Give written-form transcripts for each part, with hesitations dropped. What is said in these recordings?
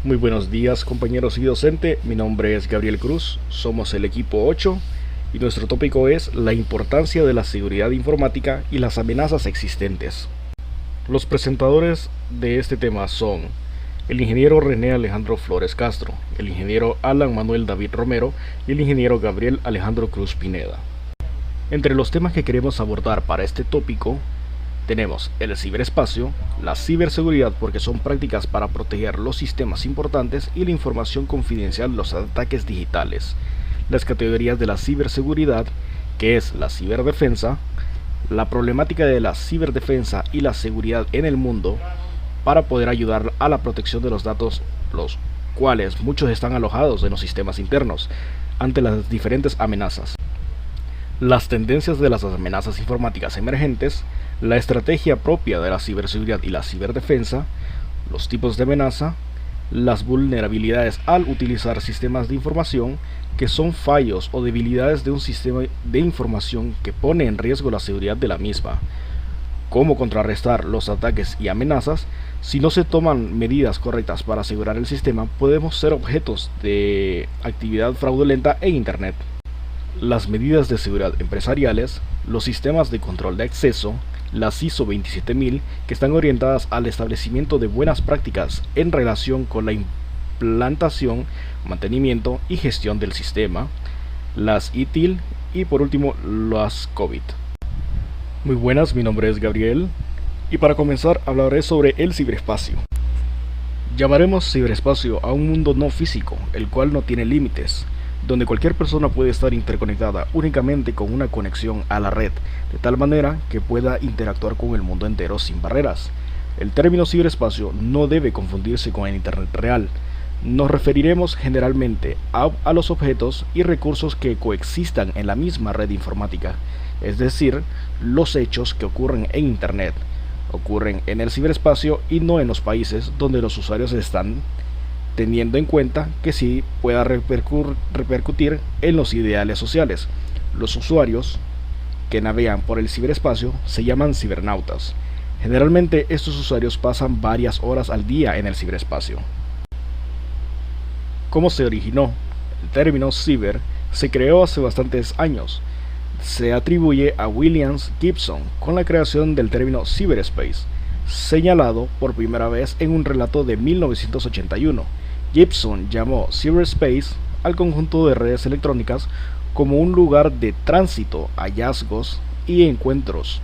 Muy buenos días compañeros y docente, mi nombre es Gabriel Cruz, somos el equipo 8 y nuestro tópico es la importancia de la seguridad informática y las amenazas existentes. Los presentadores de este tema son el ingeniero René Alejandro Flores Castro, el ingeniero Alan Manuel David Romero y el ingeniero Gabriel Alejandro Cruz Pineda. Entre los temas que queremos abordar para este tópico tenemos el ciberespacio, la ciberseguridad porque son prácticas para proteger los sistemas importantes y la información confidencial de los ataques digitales, las categorías de la ciberseguridad, que es la ciberdefensa, la problemática de la ciberdefensa y la seguridad en el mundo para poder ayudar a la protección de los datos, los cuales muchos están alojados en los sistemas internos ante las diferentes amenazas, las tendencias de las amenazas informáticas emergentes, la estrategia propia de la ciberseguridad y la ciberdefensa, los tipos de amenaza, las vulnerabilidades al utilizar sistemas de información, que son fallos o debilidades de un sistema de información que pone en riesgo la seguridad de la misma, cómo contrarrestar los ataques y amenazas. Si no se toman medidas correctas para asegurar el sistema, podemos ser objetos de actividad fraudulenta en Internet. Las medidas de seguridad empresariales, los sistemas de control de acceso, las ISO 27000, que están orientadas al establecimiento de buenas prácticas en relación con la implantación, mantenimiento y gestión del sistema, las ITIL y por último las COVID. Muy buenas, mi nombre es Gabriel y para comenzar hablaré sobre el ciberespacio. Llamaremos ciberespacio a un mundo no físico, el cual no tiene límites, donde cualquier persona puede estar interconectada únicamente con una conexión a la red, de tal manera que pueda interactuar con el mundo entero sin barreras. El término ciberespacio no debe confundirse con el Internet real. Nos referiremos generalmente a los objetos y recursos que coexistan en la misma red informática, es decir, los hechos que ocurren en Internet, ocurren en el ciberespacio y no en los países donde los usuarios están, teniendo en cuenta que sí pueda repercutir en los ideales sociales. Los usuarios que navegan por el ciberespacio se llaman cibernautas. Generalmente estos usuarios pasan varias horas al día en el ciberespacio. ¿Cómo se originó? El término ciber se creó hace bastantes años. Se atribuye a William Gibson con la creación del término cyberspace, señalado por primera vez en un relato de 1981. Gibson llamó cyberspace al conjunto de redes electrónicas como un lugar de tránsito, hallazgos y encuentros.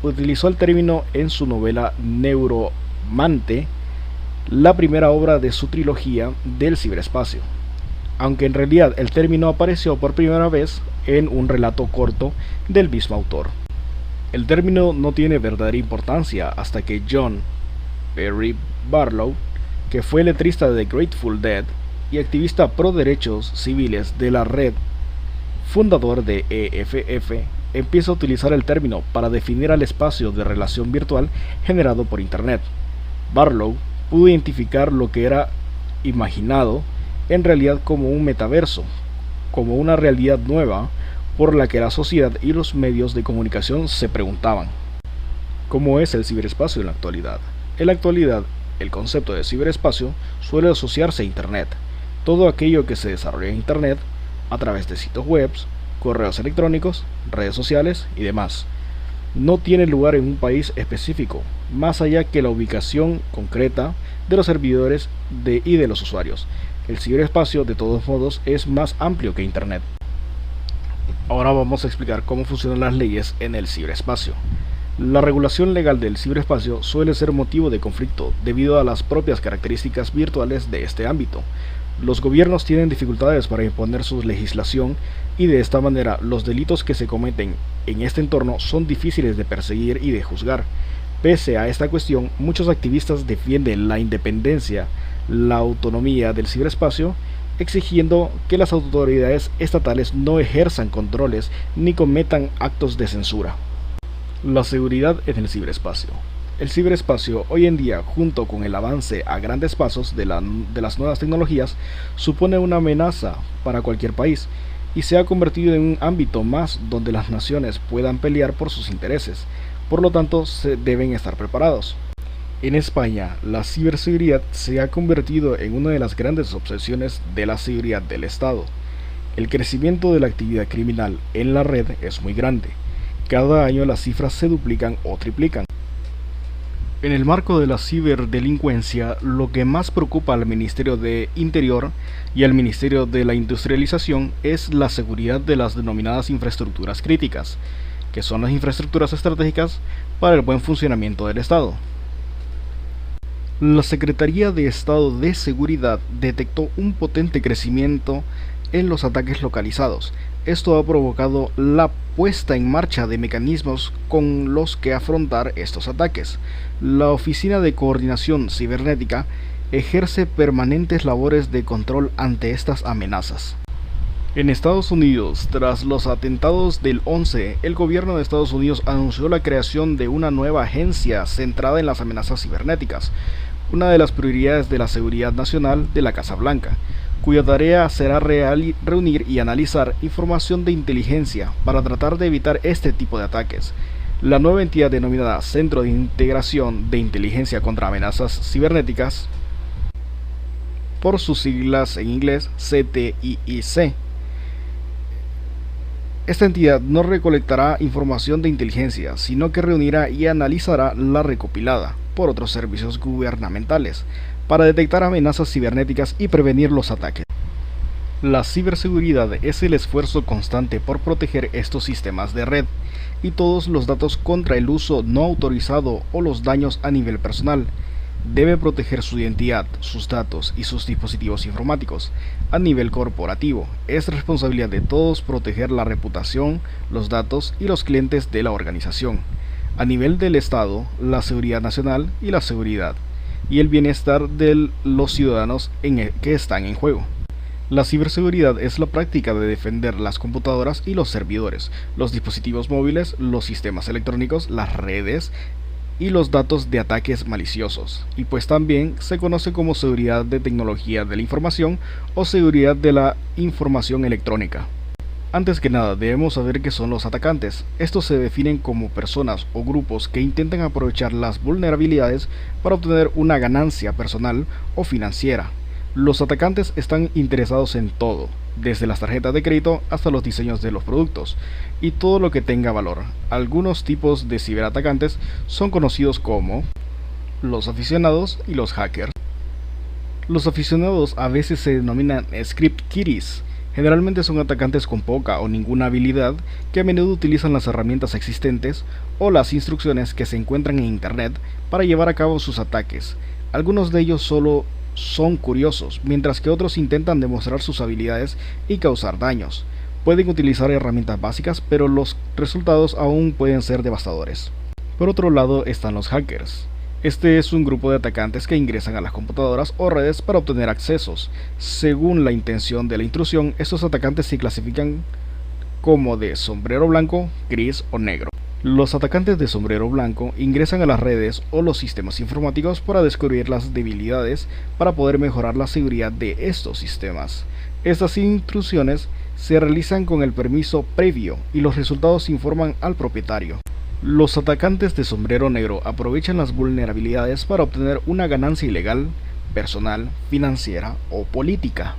Utilizó el término en su novela Neuromante, la primera obra de su trilogía del ciberespacio, aunque en realidad el término apareció por primera vez en un relato corto del mismo autor. El término no tiene verdadera importancia hasta que John Perry Barlow, que fue letrista de The Grateful Dead y activista pro derechos civiles de la red, fundador de EFF, empieza a utilizar el término para definir al espacio de relación virtual generado por Internet. Barlow pudo identificar lo que era imaginado en realidad como un metaverso, como una realidad nueva por la que la sociedad y los medios de comunicación se preguntaban: ¿cómo es el ciberespacio en la actualidad? En la actualidad, el concepto de ciberespacio suele asociarse a Internet, todo aquello que se desarrolla en Internet a través de sitios web, correos electrónicos, redes sociales y demás. No tiene lugar en un país específico, más allá que la ubicación concreta de los servidores y de los usuarios. El ciberespacio, de todos modos, es más amplio que Internet. Ahora vamos a explicar cómo funcionan las leyes en el ciberespacio. La regulación legal del ciberespacio suele ser motivo de conflicto debido a las propias características virtuales de este ámbito. Los gobiernos tienen dificultades para imponer su legislación y de esta manera los delitos que se cometen en este entorno son difíciles de perseguir y de juzgar. Pese a esta cuestión, muchos activistas defienden la independencia, la autonomía del ciberespacio, exigiendo que las autoridades estatales no ejerzan controles ni cometan actos de censura. La seguridad en el ciberespacio. El ciberespacio hoy en día, junto con el avance a grandes pasos de las nuevas tecnologías, supone una amenaza para cualquier país y se ha convertido en un ámbito más donde las naciones puedan pelear por sus intereses. Por lo tanto, se deben estar preparados. En España, la ciberseguridad se ha convertido en una de las grandes obsesiones de la seguridad del Estado. El crecimiento de la actividad criminal en la red es muy grande. Cada año las cifras se duplican o triplican. En el marco de la ciberdelincuencia, lo que más preocupa al Ministerio de Interior y al Ministerio de la Industrialización es la seguridad de las denominadas infraestructuras críticas, que son las infraestructuras estratégicas para el buen funcionamiento del Estado. La Secretaría de Estado de Seguridad detectó un potente crecimiento en los ataques localizados. Esto ha provocado la puesta en marcha de mecanismos con los que afrontar estos ataques. La Oficina de Coordinación Cibernética ejerce permanentes labores de control ante estas amenazas. En Estados Unidos, tras los atentados del 11, el gobierno de Estados Unidos anunció la creación de una nueva agencia centrada en las amenazas cibernéticas, una de las prioridades de la seguridad nacional de la Casa Blanca, cuya tarea será reunir y analizar información de inteligencia para tratar de evitar este tipo de ataques. La nueva entidad denominada Centro de Integración de Inteligencia contra Amenazas Cibernéticas, por sus siglas en inglés CTIIC. Esta entidad no recolectará información de inteligencia, sino que reunirá y analizará la recopilada por otros servicios gubernamentales para detectar amenazas cibernéticas y prevenir los ataques. La ciberseguridad es el esfuerzo constante por proteger estos sistemas de red y todos los datos contra el uso no autorizado o los daños a nivel personal. Debe proteger su identidad, sus datos y sus dispositivos informáticos. A nivel corporativo, es responsabilidad de todos proteger la reputación, los datos y los clientes de la organización. A nivel del Estado, la seguridad nacional y la seguridad y el bienestar de los ciudadanos que están en juego. La ciberseguridad es la práctica de defender las computadoras y los servidores, los dispositivos móviles, los sistemas electrónicos, las redes y los datos de ataques maliciosos, y pues también se conoce como seguridad de tecnología de la información o seguridad de la información electrónica. Antes que nada, debemos saber qué son los atacantes. Estos se definen como personas o grupos que intentan aprovechar las vulnerabilidades para obtener una ganancia personal o financiera. Los atacantes están interesados en todo, desde las tarjetas de crédito hasta los diseños de los productos, y todo lo que tenga valor. Algunos tipos de ciberatacantes son conocidos como los aficionados y los hackers. Los aficionados a veces se denominan script kiddies. Generalmente son atacantes con poca o ninguna habilidad que a menudo utilizan las herramientas existentes o las instrucciones que se encuentran en Internet para llevar a cabo sus ataques. Algunos de ellos solo son curiosos, mientras que otros intentan demostrar sus habilidades y causar daños. Pueden utilizar herramientas básicas, pero los resultados aún pueden ser devastadores. Por otro lado están los hackers. Este es un grupo de atacantes que ingresan a las computadoras o redes para obtener accesos. Según la intención de la intrusión, estos atacantes se clasifican como de sombrero blanco, gris o negro. Los atacantes de sombrero blanco ingresan a las redes o los sistemas informáticos para descubrir las debilidades para poder mejorar la seguridad de estos sistemas. Estas intrusiones se realizan con el permiso previo y los resultados informan al propietario. Los atacantes de sombrero negro aprovechan las vulnerabilidades para obtener una ganancia ilegal, personal, financiera o política.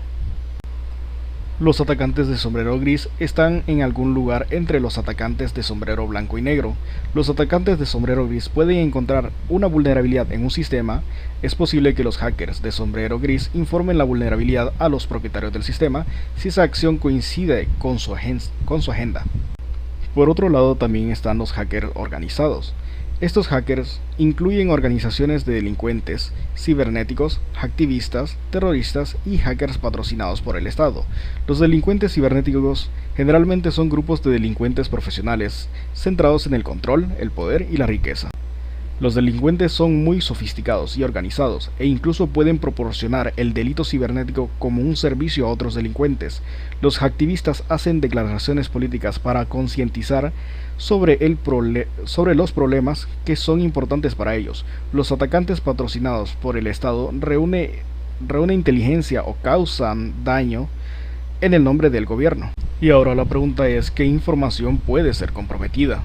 Los atacantes de sombrero gris están en algún lugar entre los atacantes de sombrero blanco y negro. Los atacantes de sombrero gris pueden encontrar una vulnerabilidad en un sistema. Es posible que los hackers de sombrero gris informen la vulnerabilidad a los propietarios del sistema si esa acción coincide con su agenda. Por otro lado, también están los hackers organizados. Estos hackers incluyen organizaciones de delincuentes, cibernéticos, hacktivistas, terroristas y hackers patrocinados por el Estado. Los delincuentes cibernéticos generalmente son grupos de delincuentes profesionales centrados en el control, el poder y la riqueza. Los delincuentes son muy sofisticados y organizados e incluso pueden proporcionar el delito cibernético como un servicio a otros delincuentes. Los hacktivistas hacen declaraciones políticas para concientizar sobre los problemas que son importantes para ellos. Los atacantes patrocinados por el Estado reúnen inteligencia o causan daño en el nombre del gobierno. Y ahora la pregunta es, ¿qué información puede ser comprometida?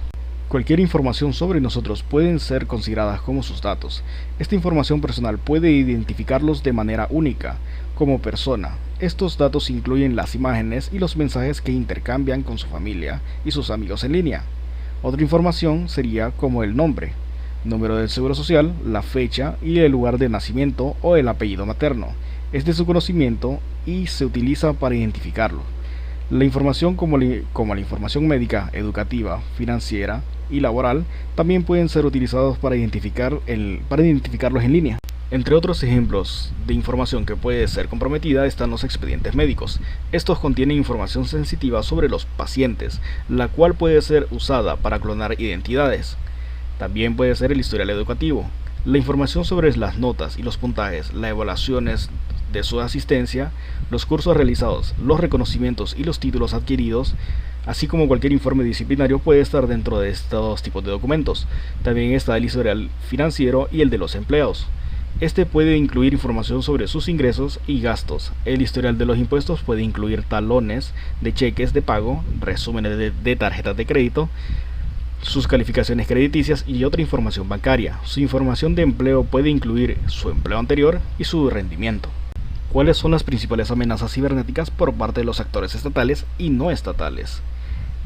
Cualquier información sobre nosotros pueden ser consideradas como sus datos. Esta información personal puede identificarlos de manera única, como persona. Estos datos incluyen las imágenes y los mensajes que intercambian con su familia y sus amigos en línea. Otra información sería como el nombre, número del seguro social, la fecha y el lugar de nacimiento o el apellido materno. Es de su conocimiento y se utiliza para identificarlo. La información como la información médica, educativa, financiera y laboral también pueden ser utilizados para identificarlos en línea. Entre otros ejemplos de información que puede ser comprometida están los expedientes médicos. Estos contienen información sensitiva sobre los pacientes, la cual puede ser usada para clonar identidades. También puede ser el historial educativo. La información sobre las notas y los puntajes, las evaluaciones de su asistencia, los cursos realizados, los reconocimientos y los títulos adquiridos, así como cualquier informe disciplinario puede estar dentro de estos tipos de documentos. También está el historial financiero y el de los empleados. Este puede incluir información sobre sus ingresos y gastos. El historial de los impuestos puede incluir talones de cheques de pago, resúmenes de tarjetas de crédito, sus calificaciones crediticias y otra información bancaria. Su información de empleo puede incluir su empleo anterior y su rendimiento. ¿Cuáles son las principales amenazas cibernéticas por parte de los actores estatales y no estatales?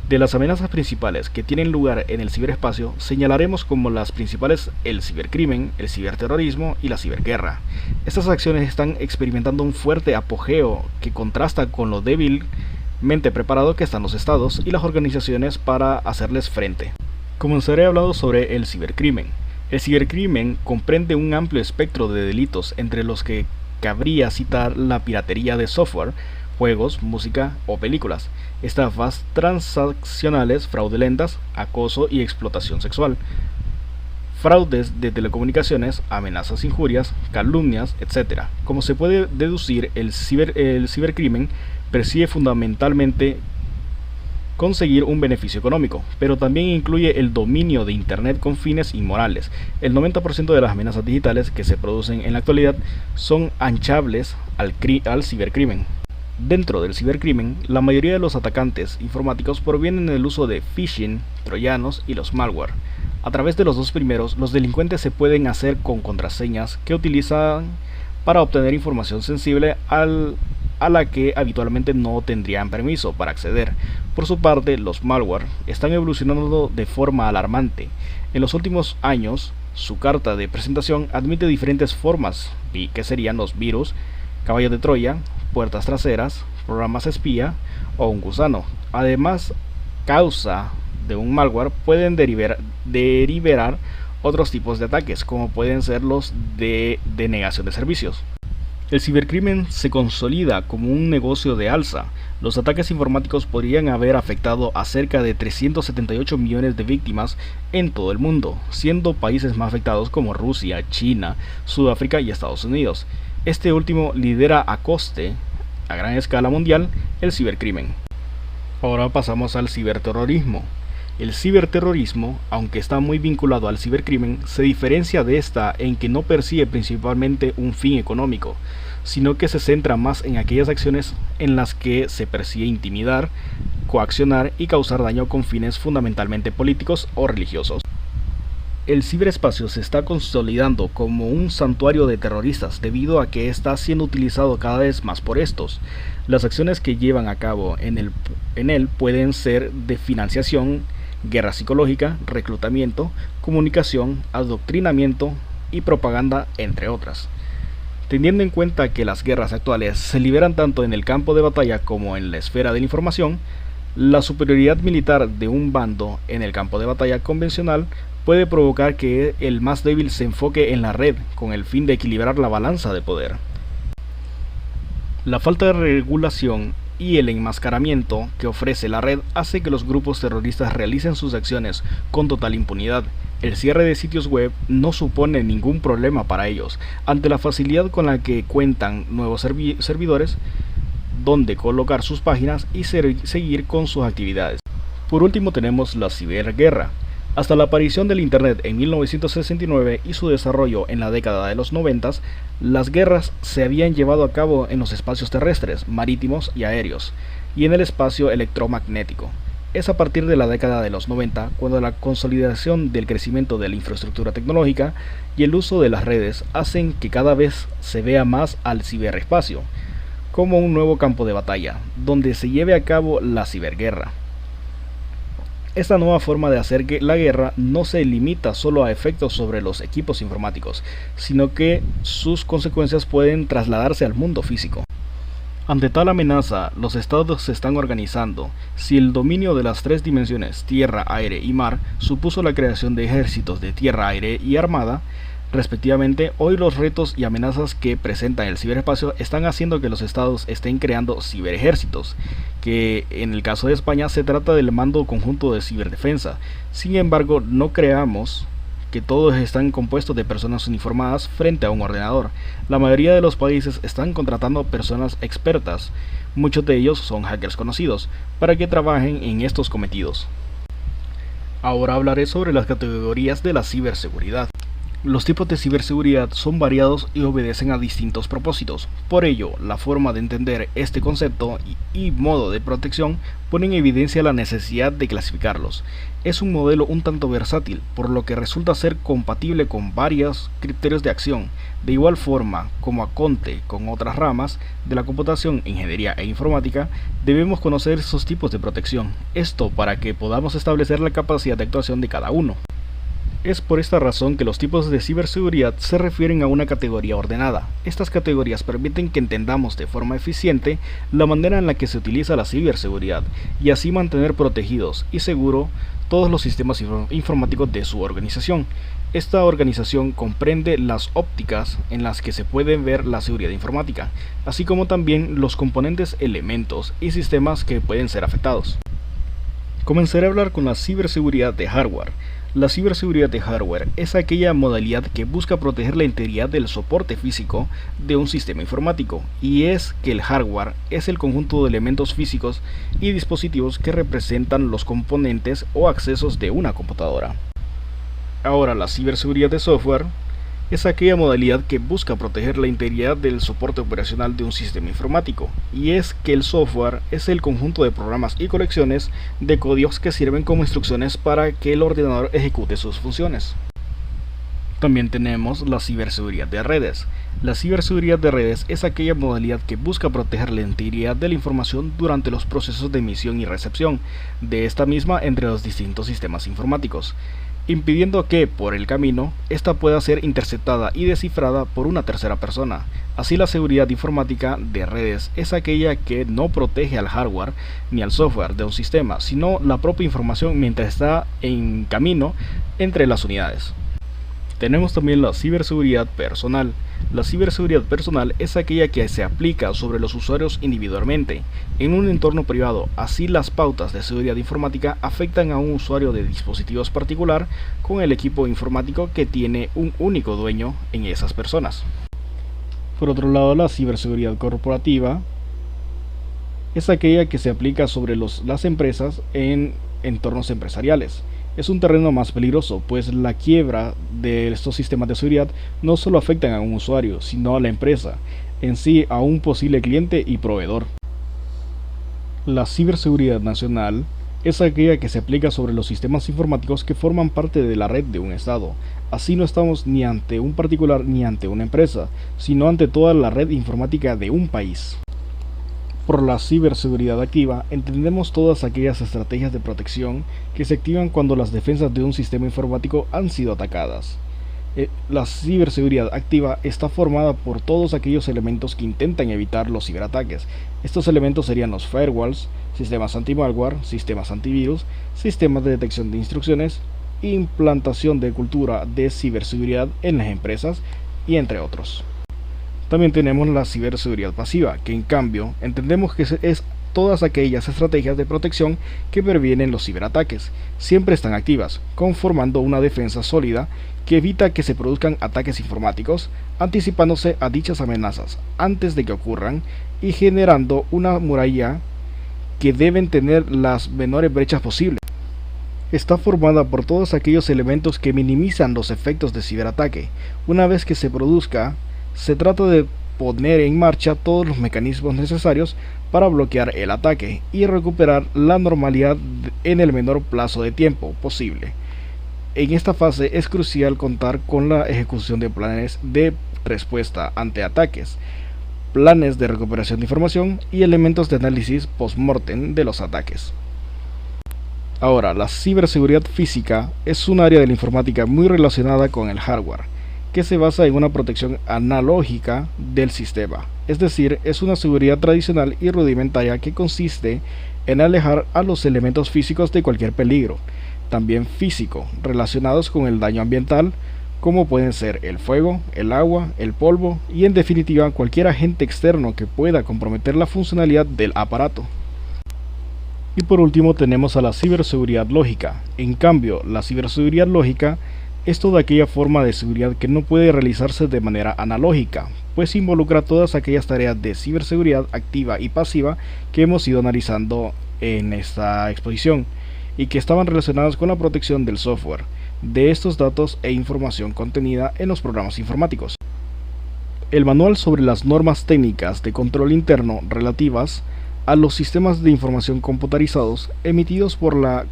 De las amenazas principales que tienen lugar en el ciberespacio, señalaremos como las principales el cibercrimen, el ciberterrorismo y la ciberguerra. Estas acciones están experimentando un fuerte apogeo que contrasta con lo débilmente preparado que están los estados y las organizaciones para hacerles frente. Comenzaré hablando sobre el cibercrimen. El cibercrimen comprende un amplio espectro de delitos, entre los que cabría citar la piratería de software, juegos, música o películas, estafas transaccionales fraudulentas, acoso y explotación sexual, fraudes de telecomunicaciones, amenazas, injurias, calumnias, etc. Como se puede deducir, el cibercrimen persigue fundamentalmente conseguir un beneficio económico, pero también incluye el dominio de Internet con fines inmorales. El 90% de las amenazas digitales que se producen en la actualidad son anchables al cibercrimen. Dentro del cibercrimen, la mayoría de los atacantes informáticos provienen del uso de phishing, troyanos y los malware. A través de los dos primeros, los delincuentes se pueden hacer con contraseñas que utilizan para obtener información sensible a la que habitualmente no tendrían permiso para acceder. Por su parte, los malware están evolucionando de forma alarmante. En los últimos años, su carta de presentación admite diferentes formas, que serían los virus, caballos de Troya, puertas traseras, programas espía o un gusano. Además, causa de un malware pueden derivar otros tipos de ataques, como pueden ser los de denegación de servicios. El cibercrimen se consolida como un negocio de alza. Los ataques informáticos podrían haber afectado a cerca de 378 millones de víctimas en todo el mundo, siendo países más afectados como Rusia, China, Sudáfrica y Estados Unidos. Este último lidera a gran escala mundial, el cibercrimen. Ahora pasamos al ciberterrorismo. El ciberterrorismo, aunque está muy vinculado al cibercrimen, se diferencia de esta en que no persigue principalmente un fin económico, sino que se centra más en aquellas acciones en las que se persigue intimidar, coaccionar y causar daño con fines fundamentalmente políticos o religiosos. El ciberespacio se está consolidando como un santuario de terroristas debido a que está siendo utilizado cada vez más por estos. Las acciones que llevan a cabo en él pueden ser de financiación, guerra psicológica, reclutamiento, comunicación, adoctrinamiento y propaganda, entre otras. Teniendo en cuenta que las guerras actuales se liberan tanto en el campo de batalla como en la esfera de la información, la superioridad militar de un bando en el campo de batalla convencional puede provocar que el más débil se enfoque en la red con el fin de equilibrar la balanza de poder. La falta de regulación y el enmascaramiento que ofrece la red hace que los grupos terroristas realicen sus acciones con total impunidad. El cierre de sitios web no supone ningún problema para ellos, ante la facilidad con la que cuentan nuevos servidores donde colocar sus páginas y seguir con sus actividades. Por último tenemos la ciberguerra. Hasta la aparición del Internet en 1969 y su desarrollo en la década de los 90, las guerras se habían llevado a cabo en los espacios terrestres, marítimos y aéreos, y en el espacio electromagnético. Es a partir de la década de los 90 cuando la consolidación del crecimiento de la infraestructura tecnológica y el uso de las redes hacen que cada vez se vea más al ciberespacio como un nuevo campo de batalla, donde se lleve a cabo la ciberguerra. Esta nueva forma de hacer que la guerra no se limita solo a efectos sobre los equipos informáticos, sino que sus consecuencias pueden trasladarse al mundo físico. Ante tal amenaza, los estados se están organizando. Si el dominio de las tres dimensiones, tierra, aire y mar, supuso la creación de ejércitos de tierra, aire y armada, respectivamente, hoy los retos y amenazas que presenta el ciberespacio están haciendo que los estados estén creando ciberejércitos, que en el caso de España se trata del Mando Conjunto de Ciberdefensa. Sin embargo, no creamos que todos están compuestos de personas uniformadas frente a un ordenador. La mayoría de los países están contratando personas expertas, muchos de ellos son hackers conocidos, para que trabajen en estos cometidos. Ahora hablaré sobre las categorías de la ciberseguridad. Los tipos de ciberseguridad son variados y obedecen a distintos propósitos. Por ello, la forma de entender este concepto y modo de protección pone en evidencia la necesidad de clasificarlos. Es un modelo un tanto versátil, por lo que resulta ser compatible con varios criterios de acción. De igual forma, como aconte con otras ramas de la computación, ingeniería e informática, debemos conocer esos tipos de protección. Esto para que podamos establecer la capacidad de actuación de cada uno. Es por esta razón que los tipos de ciberseguridad se refieren a una categoría ordenada. Estas categorías permiten que entendamos de forma eficiente la manera en la que se utiliza la ciberseguridad y así mantener protegidos y seguros todos los sistemas informáticos de su organización. Esta organización comprende las ópticas en las que se puede ver la seguridad informática, así como también los componentes, elementos y sistemas que pueden ser afectados. Comenzaré a hablar con la ciberseguridad de hardware. La ciberseguridad de hardware es aquella modalidad que busca proteger la integridad del soporte físico de un sistema informático, y es que el hardware es el conjunto de elementos físicos y dispositivos que representan los componentes o accesos de una computadora. Ahora, la ciberseguridad de software es aquella modalidad que busca proteger la integridad del soporte operacional de un sistema informático, y es que el software es el conjunto de programas y colecciones de códigos que sirven como instrucciones para que el ordenador ejecute sus funciones. También tenemos la ciberseguridad de redes. La ciberseguridad de redes es aquella modalidad que busca proteger la integridad de la información durante los procesos de emisión y recepción de esta misma entre los distintos sistemas informáticos, impidiendo que, por el camino, ésta pueda ser interceptada y descifrada por una tercera persona. Así, la seguridad informática de redes es aquella que no protege al hardware ni al software de un sistema, sino la propia información mientras está en camino entre las unidades. Tenemos también la ciberseguridad personal. La ciberseguridad personal es aquella que se aplica sobre los usuarios individualmente, en un entorno privado. Así, las pautas de seguridad informática afectan a un usuario de dispositivos particular con el equipo informático que tiene un único dueño en esas personas. Por otro lado, la ciberseguridad corporativa es aquella que se aplica sobre las empresas en entornos empresariales. Es un terreno más peligroso, pues la quiebra de estos sistemas de seguridad no solo afectan a un usuario, sino a la empresa en sí, a un posible cliente y proveedor. La ciberseguridad nacional es aquella que se aplica sobre los sistemas informáticos que forman parte de la red de un estado. Así, no estamos ni ante un particular ni ante una empresa, sino ante toda la red informática de un país. Por la ciberseguridad activa entendemos todas aquellas estrategias de protección que se activan cuando las defensas de un sistema informático han sido atacadas. La ciberseguridad activa está formada por todos aquellos elementos que intentan evitar los ciberataques. Estos elementos serían los firewalls, sistemas anti-malware, sistemas antivirus, sistemas de detección de instrucciones, implantación de cultura de ciberseguridad en las empresas y entre otros. También tenemos la ciberseguridad pasiva, que en cambio entendemos que es todas aquellas estrategias de protección que previenen los ciberataques. Siempre están activas, conformando una defensa sólida que evita que se produzcan ataques informáticos, anticipándose a dichas amenazas antes de que ocurran y generando una muralla que deben tener las menores brechas posibles. Está formada por todos aquellos elementos que minimizan los efectos de ciberataque. Una vez que se produzca, se trata de poner en marcha todos los mecanismos necesarios para bloquear el ataque y recuperar la normalidad en el menor plazo de tiempo posible. En esta fase es crucial contar con la ejecución de planes de respuesta ante ataques, planes de recuperación de información y elementos de análisis post-mortem de los ataques. Ahora, la ciberseguridad física es un área de la informática muy relacionada con el hardware, que se basa en una protección analógica del sistema, es decir, es una seguridad tradicional y rudimentaria que consiste en alejar a los elementos físicos de cualquier peligro, también físico, relacionados con el daño ambiental, como pueden ser el fuego, el agua, el polvo y en definitiva cualquier agente externo que pueda comprometer la funcionalidad del aparato. Y por último tenemos a la ciberseguridad lógica. En cambio, la ciberseguridad lógica es toda aquella forma de seguridad que no puede realizarse de manera analógica, pues involucra todas aquellas tareas de ciberseguridad activa y pasiva que hemos ido analizando en esta exposición y que estaban relacionadas con la protección del software, de estos datos e información contenida en los programas informáticos. El manual sobre las normas técnicas de control interno relativas a los sistemas de información computarizados emitidos por la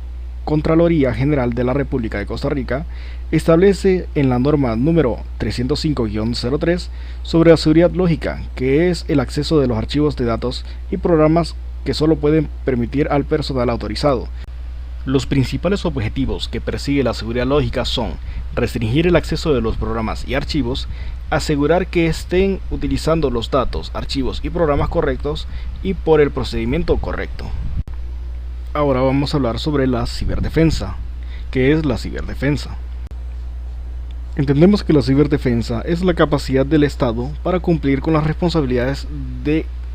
Contraloría General de la República de Costa Rica establece en la norma número 305-03 sobre la seguridad lógica, que es el acceso de los archivos de datos y programas que solo pueden permitir al personal autorizado. Los principales objetivos que persigue la seguridad lógica son restringir el acceso de los programas y archivos, asegurar que estén utilizando los datos, archivos y programas correctos y por el procedimiento correcto. Ahora vamos a hablar sobre la ciberdefensa. ¿Qué es la ciberdefensa? Entendemos que la ciberdefensa es la capacidad del Estado para cumplir con las responsabilidades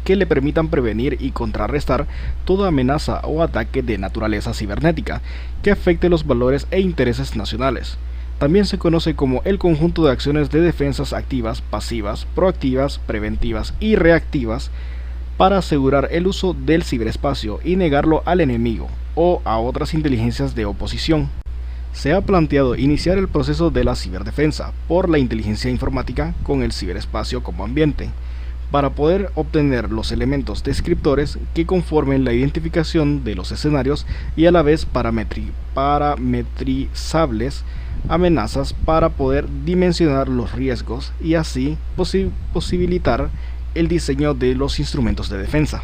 que le permitan prevenir y contrarrestar toda amenaza o ataque de naturaleza cibernética que afecte los valores e intereses nacionales. También se conoce como el conjunto de acciones de defensas activas, pasivas, proactivas, preventivas y reactivas para asegurar el uso del ciberespacio y negarlo al enemigo o a otras inteligencias de oposición. Se ha planteado iniciar el proceso de la ciberdefensa por la inteligencia informática con el ciberespacio como ambiente, para poder obtener los elementos descriptores que conformen la identificación de los escenarios y a la vez parametrizables amenazas para poder dimensionar los riesgos y así posibilitar el diseño de los instrumentos de defensa.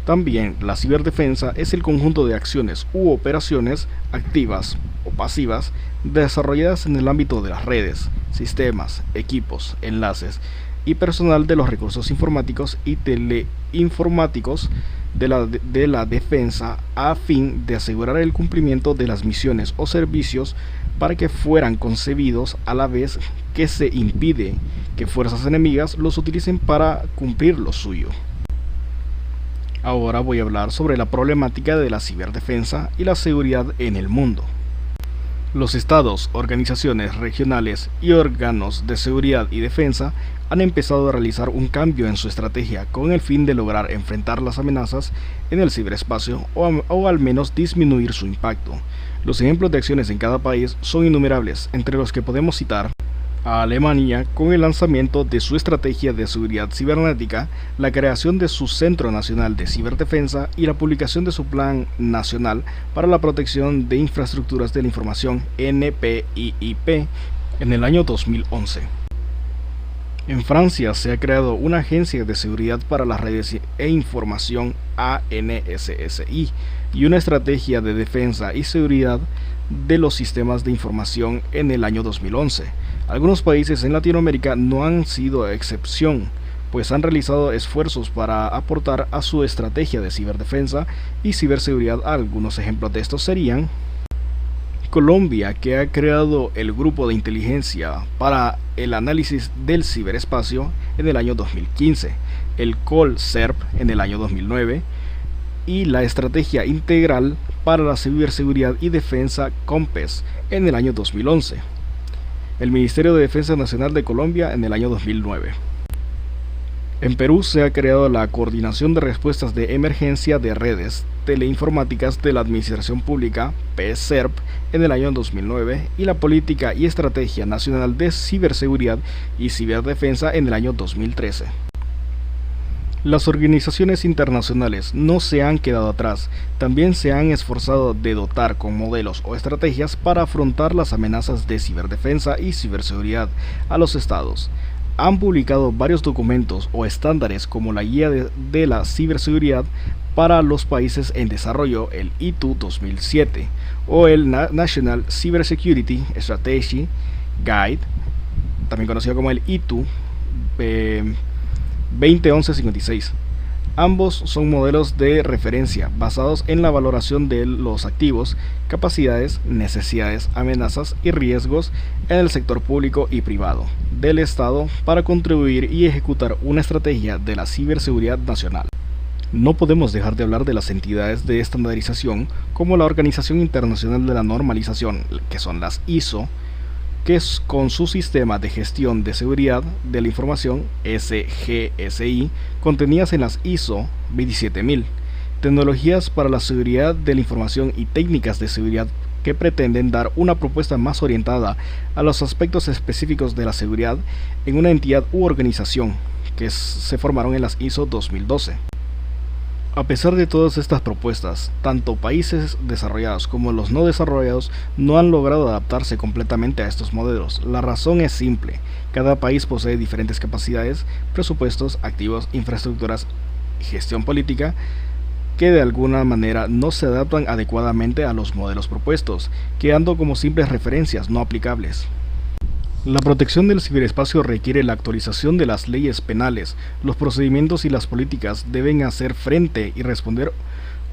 También la ciberdefensa es el conjunto de acciones u operaciones activas o pasivas desarrolladas en el ámbito de las redes, sistemas, equipos, enlaces y personal de los recursos informáticos y teleinformáticos de la defensa a fin de asegurar el cumplimiento de las misiones o servicios para que fueran concebidos a la vez que se impide que fuerzas enemigas los utilicen para cumplir lo suyo. Ahora voy a hablar sobre la problemática de la ciberdefensa y la seguridad en el mundo. Los estados, organizaciones regionales y órganos de seguridad y defensa han empezado a realizar un cambio en su estrategia con el fin de lograr enfrentar las amenazas en el ciberespacio o al menos disminuir su impacto. Los ejemplos de acciones en cada país son innumerables, entre los que podemos citar a Alemania con el lanzamiento de su estrategia de seguridad cibernética, la creación de su Centro Nacional de Ciberdefensa y la publicación de su Plan Nacional para la Protección de Infraestructuras de la Información NPIIP en el año 2011. En Francia se ha creado una agencia de seguridad para las redes e información ANSSI y una estrategia de defensa y seguridad de los sistemas de información en el año 2011. Algunos países en Latinoamérica no han sido excepción, pues han realizado esfuerzos para aportar a su estrategia de ciberdefensa y ciberseguridad. Algunos ejemplos de estos serían Colombia, que ha creado el Grupo de Inteligencia para el Análisis del Ciberespacio en el año 2015, el COLSERP en el año 2009 y la Estrategia Integral para la Ciberseguridad y Defensa COMPES en el año 2011, el Ministerio de Defensa Nacional de Colombia en el año 2009. En Perú se ha creado la Coordinación de Respuestas de Emergencia de Redes teleinformáticas de la Administración Pública, PSERP, en el año 2009 y la Política y Estrategia Nacional de Ciberseguridad y Ciberdefensa en el año 2013. Las organizaciones internacionales no se han quedado atrás, también se han esforzado de dotar con modelos o estrategias para afrontar las amenazas de ciberdefensa y ciberseguridad a los estados. Han publicado varios documentos o estándares como la Guía de la Ciberseguridad para los países en desarrollo, el ITU 2007, o el National Cybersecurity Strategy Guide, también conocido como el ITU 2011-56. Ambos son modelos de referencia basados en la valoración de los activos, capacidades, necesidades, amenazas y riesgos en el sector público y privado del Estado para contribuir y ejecutar una estrategia de la ciberseguridad nacional. No podemos dejar de hablar de las entidades de estandarización como la Organización Internacional de la Normalización, que son las ISO, que es con su sistema de gestión de seguridad de la información SGSI contenidas en las ISO 27000, tecnologías para la seguridad de la información y técnicas de seguridad que pretenden dar una propuesta más orientada a los aspectos específicos de la seguridad en una entidad u organización que se formaron en las ISO 2012. A pesar de todas estas propuestas, tanto países desarrollados como los no desarrollados no han logrado adaptarse completamente a estos modelos. La razón es simple: cada país posee diferentes capacidades, presupuestos, activos, infraestructuras y gestión política que de alguna manera no se adaptan adecuadamente a los modelos propuestos, quedando como simples referencias no aplicables. La protección del ciberespacio requiere la actualización de las leyes penales. Los procedimientos y las políticas deben hacer frente y responder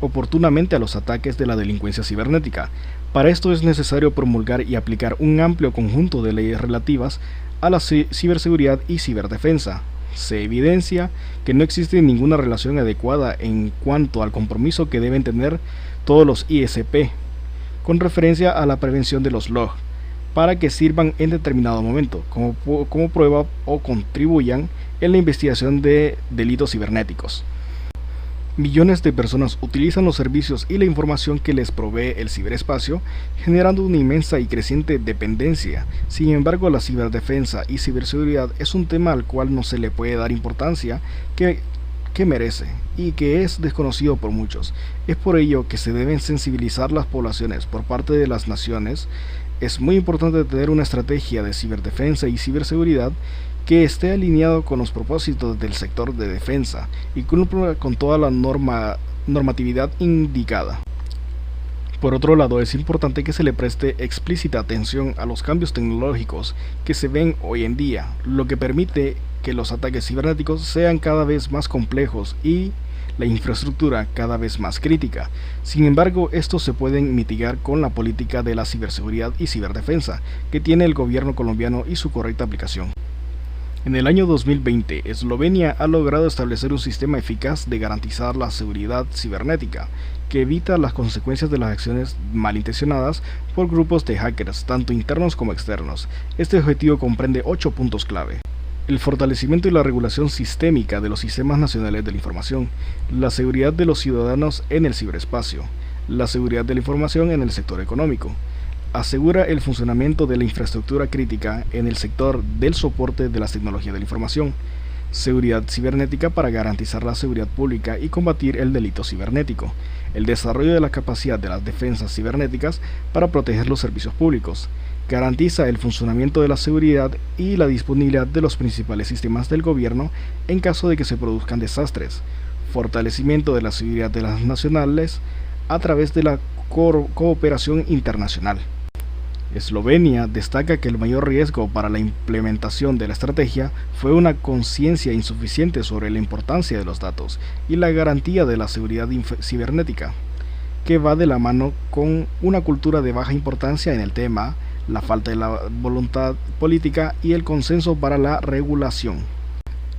oportunamente a los ataques de la delincuencia cibernética. Para esto es necesario promulgar y aplicar un amplio conjunto de leyes relativas a la ciberseguridad y ciberdefensa. Se evidencia que no existe ninguna relación adecuada en cuanto al compromiso que deben tener todos los ISP con referencia a la prevención de los logs, para que sirvan en determinado momento como prueba o contribuyan en la investigación de delitos cibernéticos. Millones de personas utilizan los servicios y la información que les provee el ciberespacio, generando una inmensa y creciente dependencia. Sin embargo, la ciberdefensa y ciberseguridad es un tema al cual no se le puede dar importancia que merece y que es desconocido por muchos. Es por ello que se deben sensibilizar las poblaciones por parte de las naciones. Es muy importante tener una estrategia de ciberdefensa y ciberseguridad que esté alineado con los propósitos del sector de defensa y cumpla con toda la normatividad indicada. Por otro lado, es importante que se le preste explícita atención a los cambios tecnológicos que se ven hoy en día, lo que permite que los ataques cibernéticos sean cada vez más complejos y la infraestructura cada vez más crítica. Sin embargo, estos se pueden mitigar con la política de la ciberseguridad y ciberdefensa que tiene el gobierno colombiano y su correcta aplicación. En el año 2020, Eslovenia ha logrado establecer un sistema eficaz de garantizar la seguridad cibernética, que evita las consecuencias de las acciones malintencionadas por grupos de hackers, tanto internos como externos. Este objetivo comprende 8 puntos clave: el fortalecimiento y la regulación sistémica de los sistemas nacionales de la información, la seguridad de los ciudadanos en el ciberespacio, la seguridad de la información en el sector económico, asegura el funcionamiento de la infraestructura crítica en el sector del soporte de las tecnologías de la información, seguridad cibernética para garantizar la seguridad pública y combatir el delito cibernético, el desarrollo de la capacidad de las defensas cibernéticas para proteger los servicios públicos, garantiza el funcionamiento de la seguridad y la disponibilidad de los principales sistemas del gobierno en caso de que se produzcan desastres, fortalecimiento de la seguridad de las nacionales a través de la cooperación internacional. Eslovenia destaca que el mayor riesgo para la implementación de la estrategia fue una conciencia insuficiente sobre la importancia de los datos y la garantía de la seguridad cibernética, que va de la mano con una cultura de baja importancia en el tema, la falta de la voluntad política y el consenso para la regulación.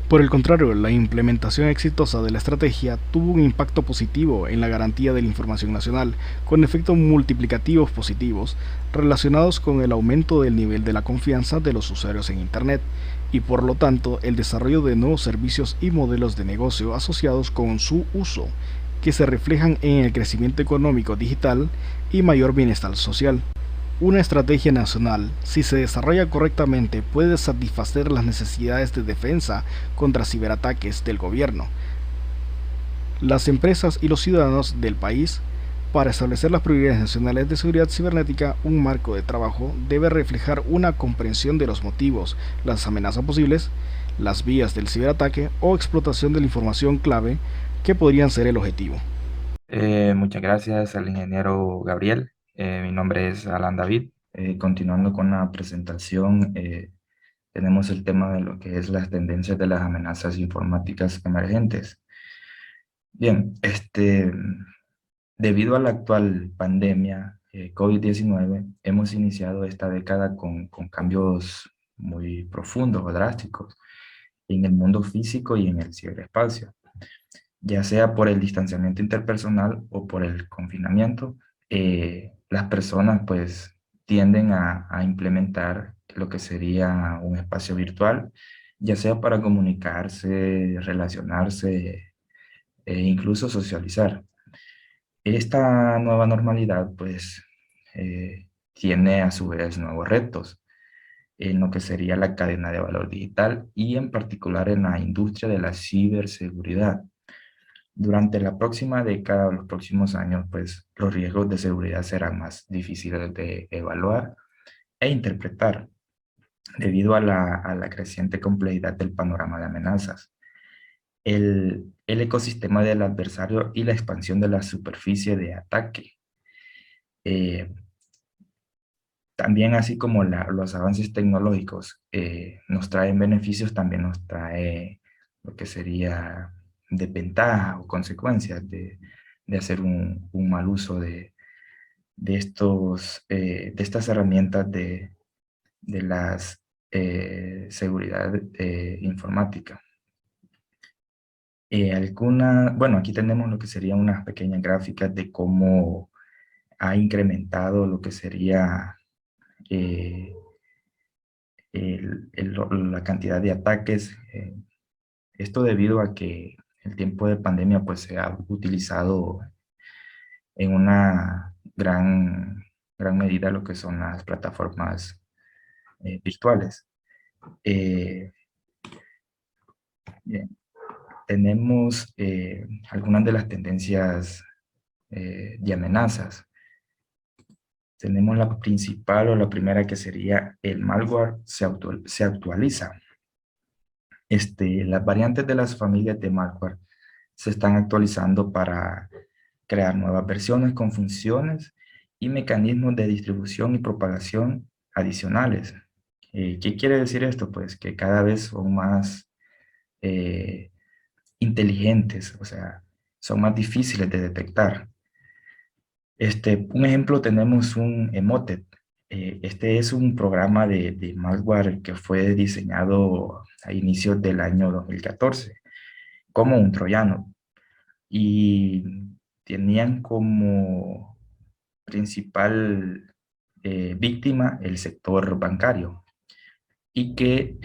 Por el contrario, la implementación exitosa de la estrategia tuvo un impacto positivo en la garantía de la información nacional, con efectos multiplicativos positivos relacionados con el aumento del nivel de la confianza de los usuarios en Internet y por lo tanto el desarrollo de nuevos servicios y modelos de negocio asociados con su uso, que se reflejan en el crecimiento económico digital y mayor bienestar social. Una estrategia nacional, si se desarrolla correctamente, puede satisfacer las necesidades de defensa contra ciberataques del gobierno, las empresas y los ciudadanos del país. Para establecer las prioridades nacionales de seguridad cibernética, un marco de trabajo debe reflejar una comprensión de los motivos, las amenazas posibles, las vías del ciberataque o explotación de la información clave que podrían ser el objetivo. Muchas gracias al ingeniero Gabriel. Mi nombre es Alan David. Continuando con la presentación, tenemos el tema de lo que es las tendencias de las amenazas informáticas emergentes. Bien, debido a la actual pandemia COVID-19, hemos iniciado esta década con cambios muy profundos o drásticos en el mundo físico y en el ciberespacio, ya sea por el distanciamiento interpersonal o por el confinamiento. Las personas pues tienden a implementar lo que sería un espacio virtual, ya sea para comunicarse, relacionarse e incluso socializar. Esta nueva normalidad pues tiene a su vez nuevos retos en lo que sería la cadena de valor digital y en particular en la industria de la ciberseguridad. Durante la próxima década o los próximos años, pues los riesgos de seguridad serán más difíciles de evaluar e interpretar debido a la creciente complejidad del panorama de amenazas. El ecosistema del adversario y la expansión de la superficie de ataque. Eh, También así como los avances tecnológicos nos traen beneficios, también nos trae lo que sería desventaja o consecuencias de hacer un mal uso de estas herramientas de las seguridad informática. Bueno, aquí tenemos lo que serían unas pequeñas gráficas de cómo ha incrementado lo que sería eh, la cantidad de ataques. Esto debido a que el tiempo de pandemia pues se ha utilizado en una gran medida lo que son las plataformas virtuales. Eh, Bien, tenemos algunas de las tendencias de amenazas. Tenemos la principal o la primera que sería el malware se actualiza. Las variantes de las familias de malware se están actualizando para crear nuevas versiones con funciones y mecanismos de distribución y propagación adicionales. ¿Qué quiere decir esto? Pues que cada vez son más eh, inteligentes, o sea, son más difíciles de detectar. Un ejemplo, tenemos un Emotet. Este es un programa de malware que fue diseñado a inicios del año 2014 como un troyano y tenían como principal víctima el sector bancario y que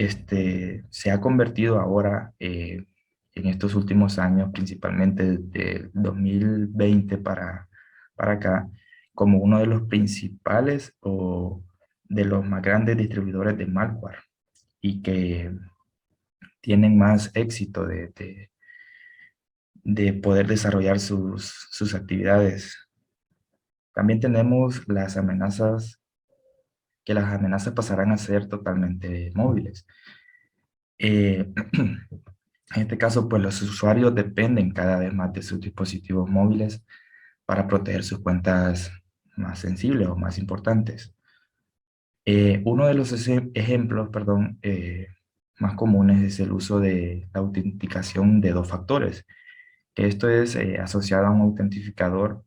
se ha convertido ahora en estos últimos años, principalmente de 2020 para acá, como uno de los principales o de los más grandes distribuidores de malware y que tienen más éxito de poder desarrollar sus actividades. También tenemos que las amenazas pasarán a ser totalmente móviles. En este caso, pues los usuarios dependen cada vez más de sus dispositivos móviles para proteger sus cuentas más sensibles o más importantes. Uno de los ejemplos, perdón, más comunes es el uso de la autenticación de dos factores, que esto es asociado a un autentificador,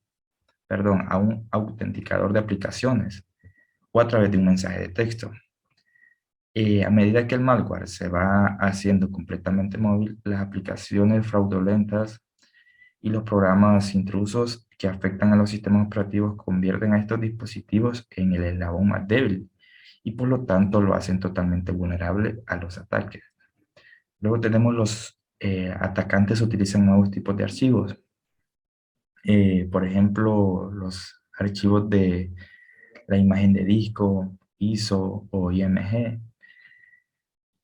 perdón, a un autenticador de aplicaciones o a través de un mensaje de texto. A medida que el malware se va haciendo completamente móvil, las aplicaciones fraudulentas y los programas intrusos que afectan a los sistemas operativos convierten a estos dispositivos en el eslabón más débil y por lo tanto lo hacen totalmente vulnerable a los ataques. Luego tenemos los atacantes utilizan nuevos tipos de archivos Por ejemplo, los archivos de la imagen de disco, ISO o IMG.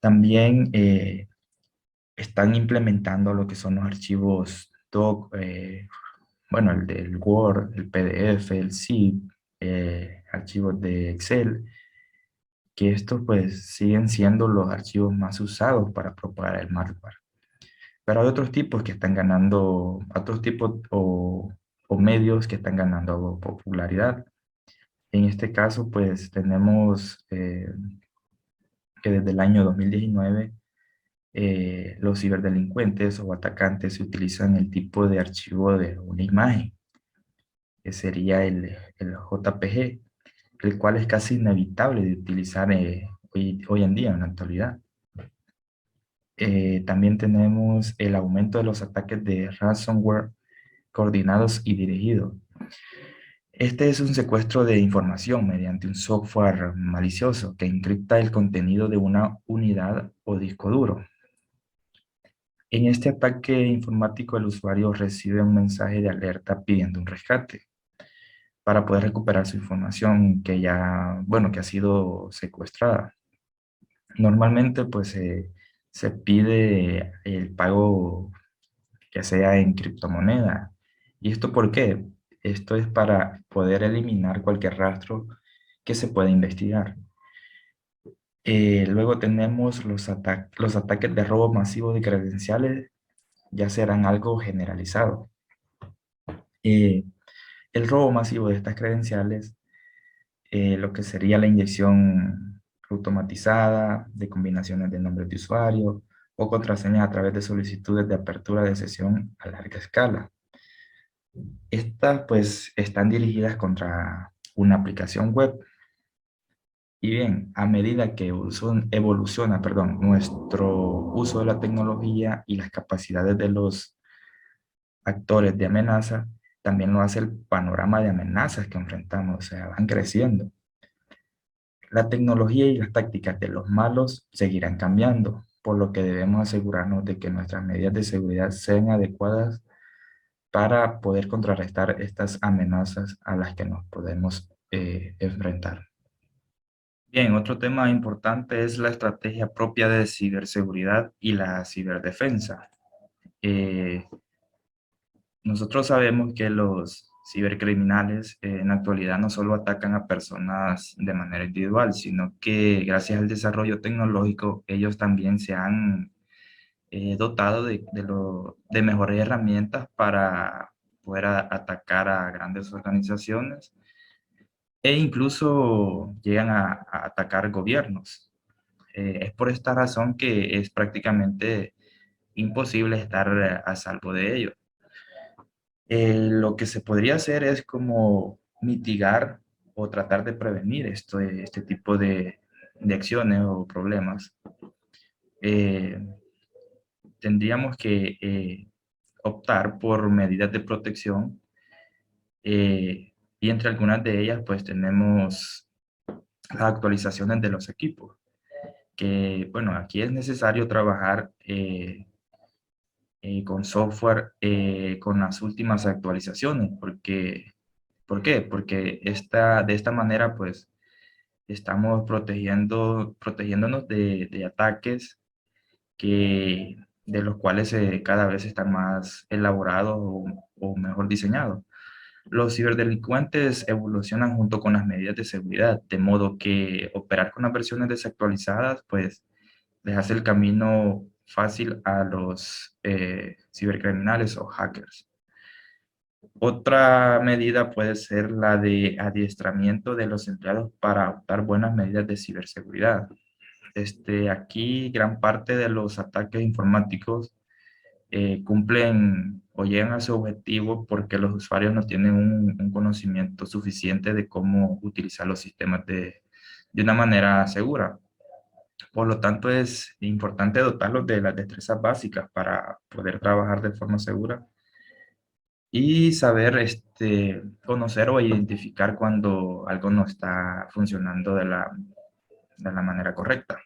También están implementando lo que son los archivos doc, bueno, el del Word, el PDF, el zip, archivos de Excel, que estos pues siguen siendo los archivos más usados para propagar el malware. Pero hay otros tipos que están ganando, otros tipos o medios que están ganando popularidad. En este caso, pues tenemos que desde el año 2019 los ciberdelincuentes o atacantes utilizan el tipo de archivo de una imagen, que sería el JPG, el cual es casi inevitable de utilizar hoy en día, en la actualidad. También tenemos el aumento de los ataques de ransomware coordinados y dirigidos. Este es un secuestro de información mediante un software malicioso que encripta el contenido de una unidad o disco duro. En este ataque informático, el usuario recibe un mensaje de alerta pidiendo un rescate para poder recuperar su información que ya, bueno, que ha sido secuestrada. Normalmente, pues, se pide el pago que sea en criptomoneda. ¿Y esto por qué? Esto es para poder eliminar cualquier rastro que se pueda investigar. Luego tenemos los ataques de robo masivo de credenciales, ya serán algo generalizado. Eh, el robo masivo de estas credenciales, lo que sería la inyección automatizada de combinaciones de nombres de usuario o contraseñas a través de solicitudes de apertura de sesión a larga escala. Estas pues están dirigidas contra una aplicación web. Y bien, a medida que evoluciona, perdón, nuestro uso de la tecnología y las capacidades de los actores de amenaza, también lo hace el panorama de amenazas que enfrentamos, o sea, van creciendo. La tecnología y las tácticas de los malos seguirán cambiando, por lo que debemos asegurarnos de que nuestras medidas de seguridad sean adecuadas para poder contrarrestar estas amenazas a las que nos podemos enfrentar. Bien, otro tema importante es la estrategia propia de ciberseguridad y la ciberdefensa. Eh, Nosotros sabemos que los cibercriminales en la actualidad no solo atacan a personas de manera individual, sino que gracias al desarrollo tecnológico ellos también se han dotado de mejores herramientas para poder atacar a grandes organizaciones e incluso llegan a atacar gobiernos. Es por esta razón que es prácticamente imposible estar a salvo de ello. Lo que se podría hacer es como mitigar o tratar de prevenir este tipo de acciones o problemas. Eh, Tendríamos que optar por medidas de protección y entre algunas de ellas pues tenemos las actualizaciones de los equipos, que bueno, aquí es necesario trabajar con software con las últimas actualizaciones, porque ¿por qué? Porque de esta manera, pues, estamos protegiéndonos de ataques de los cuales cada vez están más elaborados o mejor diseñados. Los ciberdelincuentes evolucionan junto con las medidas de seguridad, de modo que operar con las versiones desactualizadas, pues, les hace el camino fácil a los cibercriminales o hackers. Otra medida puede ser la de adiestramiento de los empleados para adoptar buenas medidas de ciberseguridad. Aquí gran parte de los ataques informáticos cumplen o llegan a su objetivo porque los usuarios no tienen un conocimiento suficiente de cómo utilizar los sistemas de una manera segura. Por lo tanto, es importante dotarlos de las destrezas básicas para poder trabajar de forma segura y saber conocer o identificar cuando algo no está funcionando de la manera correcta.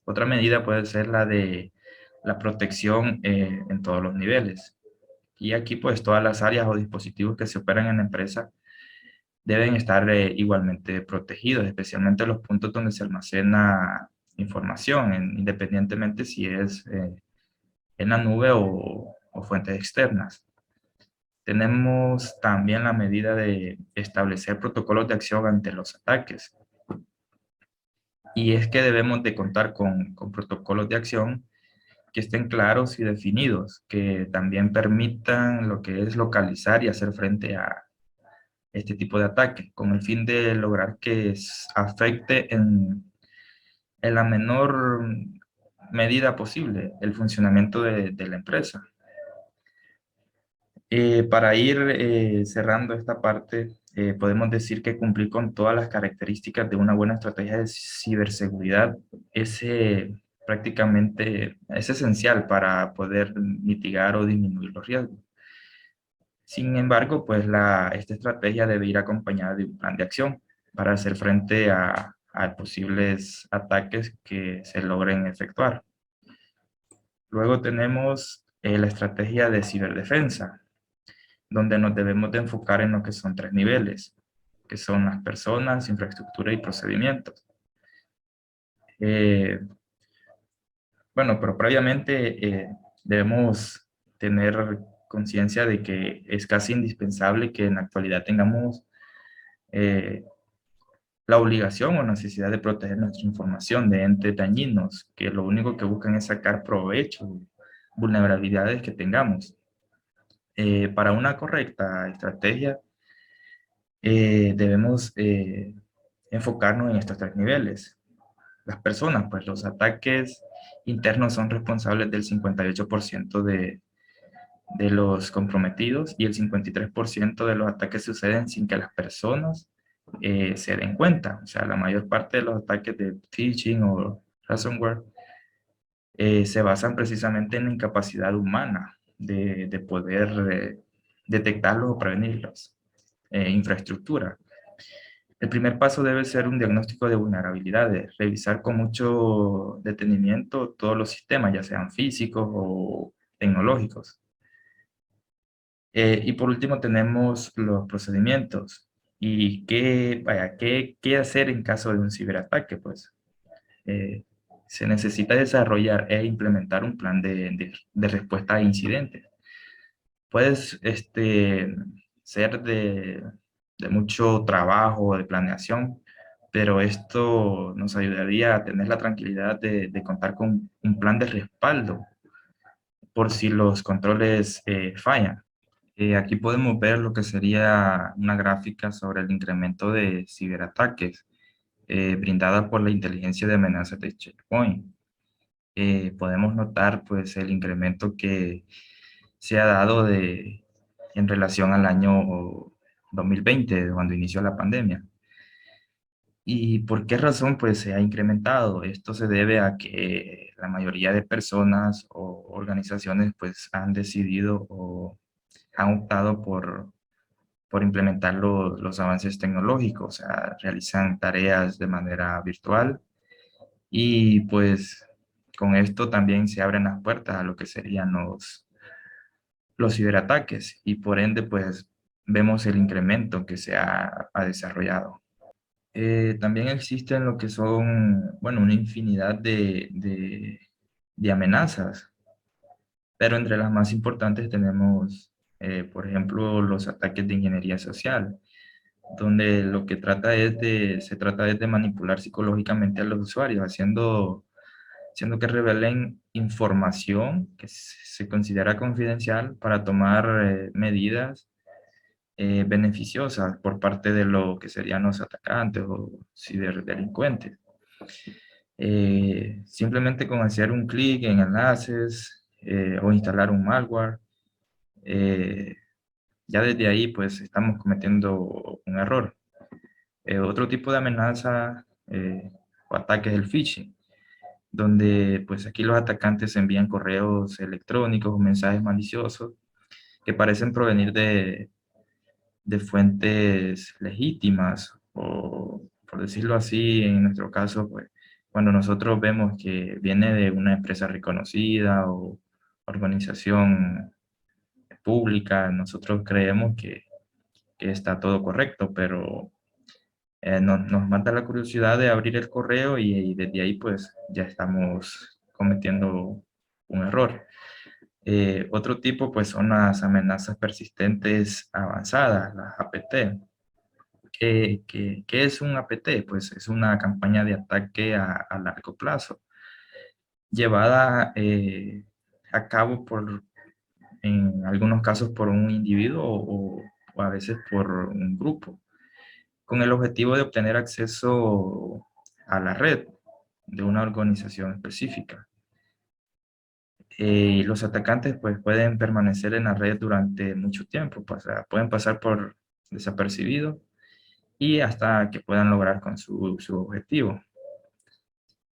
Otra medida puede ser la de la protección en todos los niveles. Y aquí pues todas las áreas o dispositivos que se operan en la empresa deben estar igualmente protegidos, especialmente los puntos donde se almacena información, independientemente si es en la nube o fuentes externas. Tenemos también la medida de establecer protocolos de acción ante los ataques. Y es que debemos de contar con protocolos de acción que estén claros y definidos, que también permitan lo que es localizar y hacer frente a este tipo de ataques, con el fin de lograr que afecte en la menor medida posible el funcionamiento de la empresa. Para ir cerrando esta parte, podemos decir que cumplir con todas las características de una buena estrategia de ciberseguridad es prácticamente es esencial para poder mitigar o disminuir los riesgos. Sin embargo, pues esta estrategia debe ir acompañada de un plan de acción para hacer frente a posibles ataques que se logren efectuar. Luego tenemos la estrategia de ciberdefensa, donde nos debemos de enfocar en lo que son tres niveles, que son las personas, infraestructura y procedimientos. Eh, bueno, pero previamente debemos tener conciencia de que es casi indispensable que en la actualidad tengamos eh, la obligación o necesidad de proteger nuestra información de entes dañinos, que lo único que buscan es sacar provecho de vulnerabilidades que tengamos. Para una correcta estrategia, debemos enfocarnos en estos tres niveles. Las personas, pues los ataques internos son responsables del 58% de los comprometidos y el 53% de los ataques suceden sin que las personas se den cuenta. O sea, la mayor parte de los ataques de phishing o ransomware se basan precisamente en la incapacidad humana de poder detectarlos o prevenirlos. Infraestructura. El primer paso debe ser un diagnóstico de vulnerabilidades, revisar con mucho detenimiento todos los sistemas, ya sean físicos o tecnológicos. Y por último tenemos los procedimientos. ¿Y qué hacer en caso de un ciberataque? Pues se necesita desarrollar e implementar un plan de respuesta a incidentes. Puedes ser de mucho trabajo, de planeación, pero esto nos ayudaría a tener la tranquilidad de contar con un plan de respaldo por si los controles fallan. Aquí podemos ver lo que sería una gráfica sobre el incremento de ciberataques brindada por la inteligencia de amenazas de Checkpoint. Podemos notar pues el incremento que se ha dado en relación al año 2020, cuando inició la pandemia. ¿Y por qué razón pues se ha incrementado? Esto se debe a que la mayoría de personas o organizaciones pues han decidido o han optado por implementar los avances tecnológicos, o sea, realizan tareas de manera virtual y pues con esto también se abren las puertas a lo que serían los ciberataques y por ende pues vemos el incremento que se ha desarrollado. También existen lo que son, bueno, una infinidad de amenazas, pero entre las más importantes tenemos, por ejemplo, los ataques de ingeniería social, donde lo que se trata es de manipular psicológicamente a los usuarios, haciendo que revelen información que se considera confidencial para tomar medidas beneficiosas por parte de lo que serían los atacantes o ciberdelincuentes. Simplemente con hacer un clic en enlaces o instalar un malware, eh, ya desde ahí pues estamos cometiendo un error. Otro tipo de amenaza o ataque es el phishing, donde pues aquí los atacantes envían correos electrónicos o mensajes maliciosos que parecen provenir de fuentes legítimas o, por decirlo así, en nuestro caso, pues cuando nosotros vemos que viene de una empresa reconocida o organización pública, nosotros creemos que está todo correcto, pero nos mata la curiosidad de abrir el correo y desde ahí pues ya estamos cometiendo un error. Otro tipo pues son las amenazas persistentes avanzadas, las APT. ¿Qué es un APT? Pues es una campaña de ataque a largo plazo, llevada a cabo en algunos casos por un individuo o a veces por un grupo, con el objetivo de obtener acceso a la red de una organización específica. Los atacantes pues pueden permanecer en la red durante mucho tiempo, pues, o sea, pueden pasar por desapercibidos y hasta que puedan lograr con su objetivo.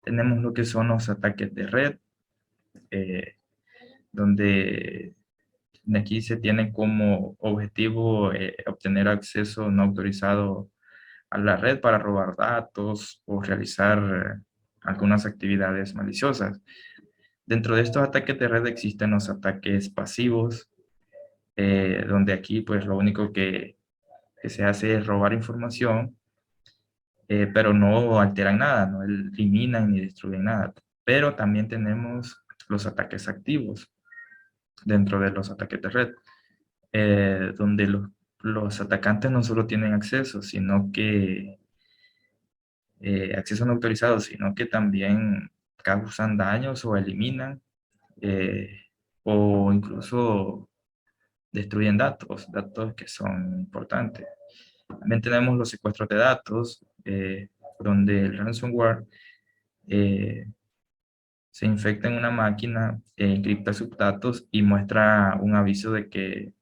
Tenemos lo que son los ataques de red, eh, donde aquí se tiene como objetivo obtener acceso no autorizado a la red para robar datos o realizar algunas actividades maliciosas. Dentro de estos ataques de red existen los ataques pasivos, donde aquí pues lo único que se hace es robar información, pero no alteran nada, no eliminan ni destruyen nada. Pero también tenemos los ataques activos dentro de los ataques de red, donde los atacantes no solo tienen acceso, sino que acceso no autorizado, sino que también causan daños o eliminan eh, o incluso destruyen datos que son importantes. También tenemos los secuestros de datos, donde el ransomware eh, se infecta en una máquina, encripta sus datos y muestra un aviso de que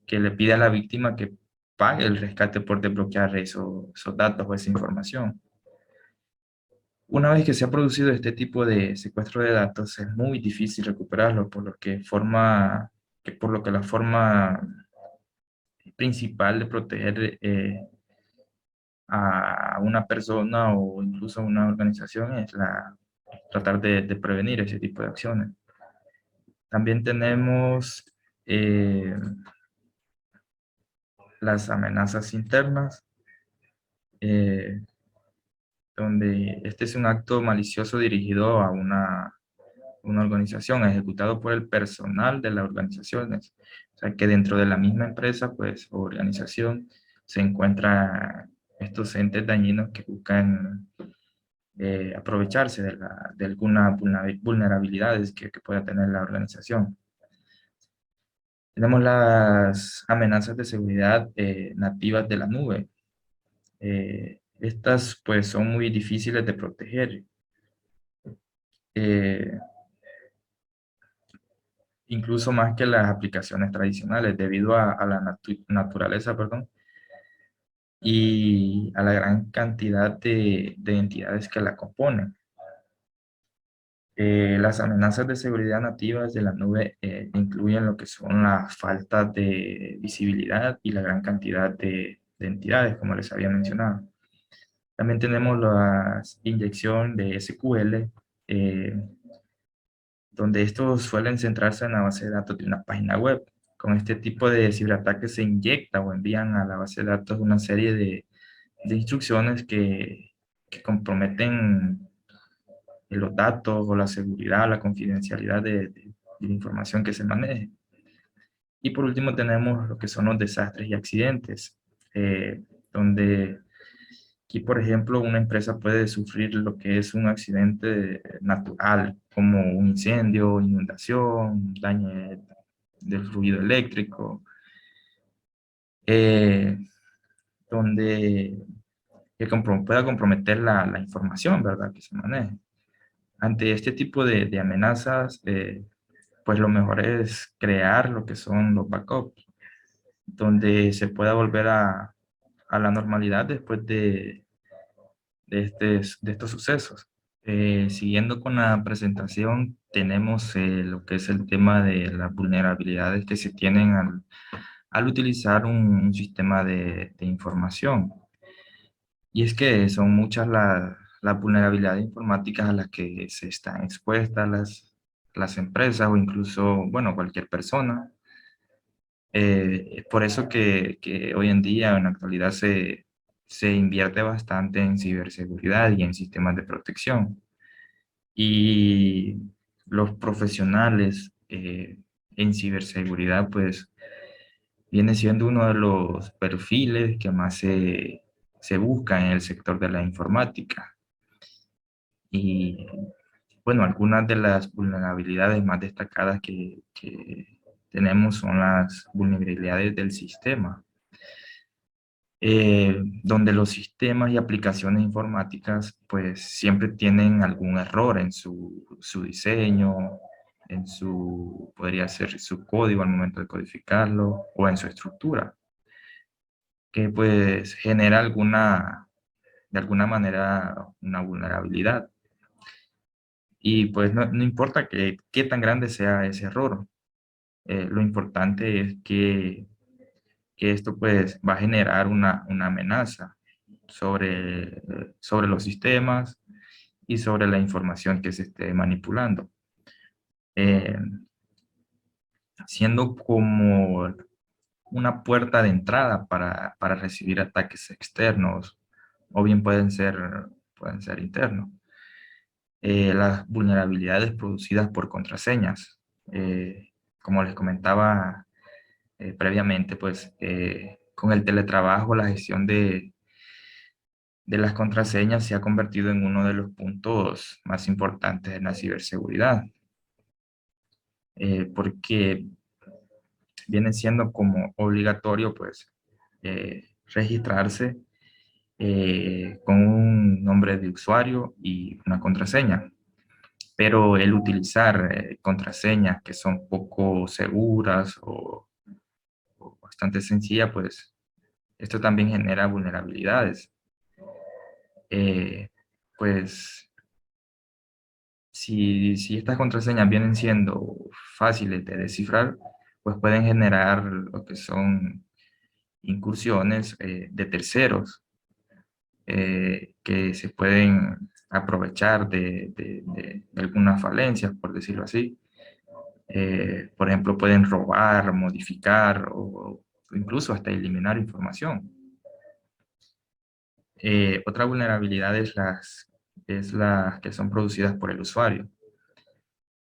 le pide a la víctima que pague el rescate por desbloquear esos datos o esa información. Una vez que se ha producido este tipo de secuestro de datos, es muy difícil recuperarlo, por lo que la forma principal de proteger a una persona o incluso a una organización es tratar de prevenir ese tipo de acciones. También tenemos eh, las amenazas internas, eh, donde este es un acto malicioso dirigido a una organización, ejecutado por el personal de las organizaciones. O sea, que dentro de la misma empresa, pues, o organización, se encuentran estos entes dañinos que buscan aprovecharse de algunas vulnerabilidades que pueda tener la organización. Tenemos las amenazas de seguridad nativas de la nube. Estas pues son muy difíciles de proteger. Eh, Incluso más que las aplicaciones tradicionales, debido a la naturaleza, perdón, y a la gran cantidad de entidades que la componen. Las amenazas de seguridad nativas de la nube incluyen lo que son la falta de visibilidad y la gran cantidad de entidades, como les había mencionado. También tenemos la inyección de SQL, eh, donde estos suelen centrarse en la base de datos de una página web. Con este tipo de ciberataques se inyecta o envían a la base de datos una serie de instrucciones que comprometen los datos o la seguridad, la confidencialidad de la información que se maneje. Y por último tenemos lo que son los desastres y accidentes, donde aquí, por ejemplo, una empresa puede sufrir lo que es un accidente natural, como un incendio, inundación, daño del fluido eléctrico, eh, donde pueda comprometer la información, ¿verdad?, que se maneje. Ante este tipo de amenazas, pues lo mejor es crear lo que son los backups, donde se pueda volver a la normalidad después de estos sucesos. Siguiendo con la presentación, tenemos lo que es el tema de las vulnerabilidades que se tienen al utilizar un sistema de información. Y es que son muchas las vulnerabilidades informáticas a las que se están expuestas las empresas o incluso, bueno, cualquier persona. Es por eso que hoy en día, en la actualidad, se invierte bastante en ciberseguridad y en sistemas de protección. Y los profesionales en ciberseguridad, pues, viene siendo uno de los perfiles que más se busca en el sector de la informática. Y bueno, algunas de las vulnerabilidades más destacadas que tenemos son las vulnerabilidades del sistema, donde los sistemas y aplicaciones informáticas pues siempre tienen algún error en su diseño, podría ser su código al momento de codificarlo o en su estructura, que pues genera de alguna manera una vulnerabilidad. Y pues no importa qué tan grande sea ese error, lo importante es que esto pues va a generar una amenaza sobre los sistemas y sobre la información que se esté manipulando, eh, siendo como una puerta de entrada para recibir ataques externos o bien pueden ser internos. Las vulnerabilidades producidas por contraseñas. Como les comentaba previamente, pues con el teletrabajo, la gestión de las contraseñas se ha convertido en uno de los puntos más importantes en la ciberseguridad, porque viene siendo como obligatorio, pues, registrarse con un nombre de usuario y una contraseña. Pero el utilizar contraseñas que son poco seguras o bastante sencillas, pues esto también genera vulnerabilidades. Eh, pues si estas contraseñas vienen siendo fáciles de descifrar, pues pueden generar lo que son incursiones de terceros que se pueden aprovechar de algunas falencias, por decirlo así. Por ejemplo, pueden robar, modificar o incluso hasta eliminar información. Otra vulnerabilidad es las que son producidas por el usuario.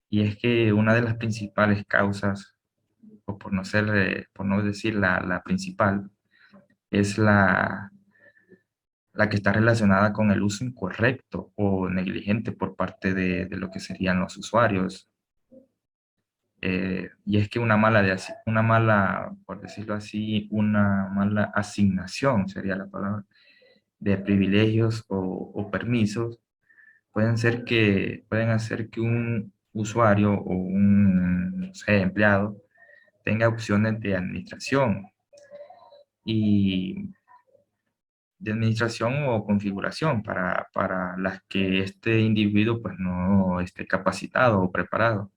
Y es que una de las principales causas, o por no decir la principal, es la que está relacionada con el uso incorrecto o negligente por parte de lo que serían los usuarios. Y es que una mala, por decirlo así, una mala asignación sería la palabra, de privilegios o permisos pueden hacer que un usuario o un no sé, empleado tenga opciones de administración y de administración o configuración para las que este individuo pues no esté capacitado o preparado,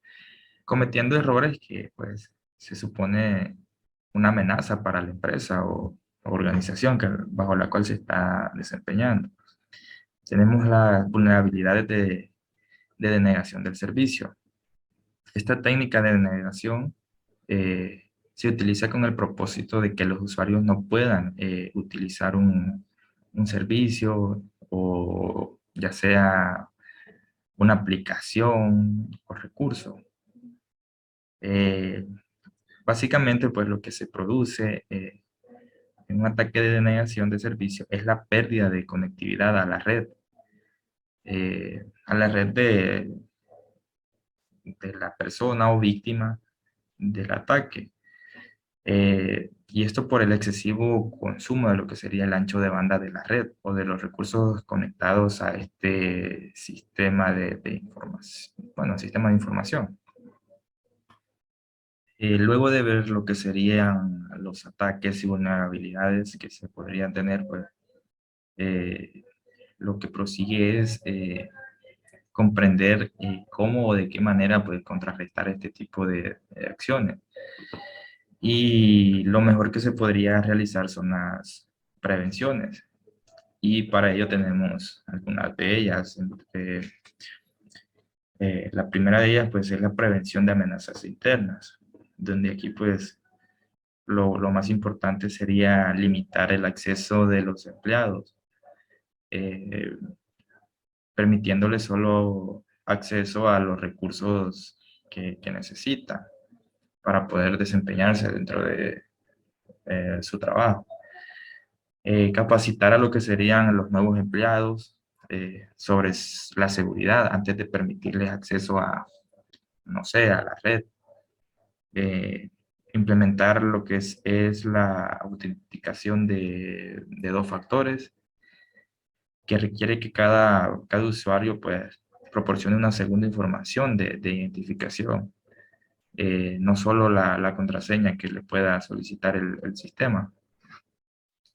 cometiendo errores que pues se supone una amenaza para la empresa o organización bajo la cual se está desempeñando. Tenemos las vulnerabilidades de denegación del servicio. Esta técnica de denegación se utiliza con el propósito de que los usuarios no puedan utilizar un servicio o ya sea una aplicación o recurso. Eh, Básicamente, pues lo que se produce en un ataque de denegación de servicio es la pérdida de conectividad a la red de la persona o víctima del ataque. Y esto por el excesivo consumo de lo que sería el ancho de banda de la red o de los recursos conectados a este sistema de información, bueno, sistema de información. Luego de ver lo que serían los ataques y vulnerabilidades que se podrían tener, pues eh, lo que prosigue es comprender cómo o de qué manera pues, contrarrestar este tipo de acciones. Y lo mejor que se podría realizar son las prevenciones. Y para ello tenemos algunas de ellas. La primera de ellas pues, es la prevención de amenazas internas, donde aquí pues lo más importante sería limitar el acceso de los empleados, eh, permitiéndoles solo acceso a los recursos que necesitan para poder desempeñarse dentro de su trabajo. Capacitar a lo que serían los nuevos empleados sobre la seguridad antes de permitirles acceso a, no sé, a la red. eh, Implementar lo que es la autenticación de dos factores, que requiere que cada usuario pues proporcione una segunda información de identificación, no solo la contraseña que le pueda solicitar el sistema.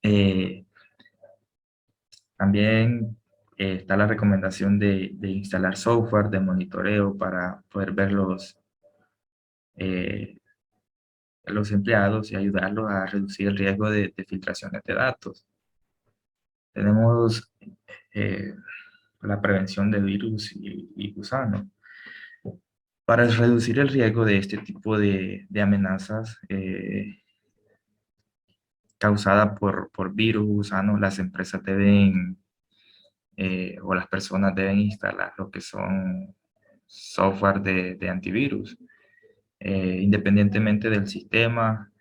Eh, También está la recomendación de instalar software de monitoreo para poder ver eh, los empleados y ayudarlos a reducir el riesgo de filtraciones de datos. Tenemos eh, la prevención de virus y gusanos. Para reducir el riesgo de este tipo de amenazas causadas por virus, gusanos, las empresas deben o las personas deben instalar lo que son software de antivirus, independientemente del sistema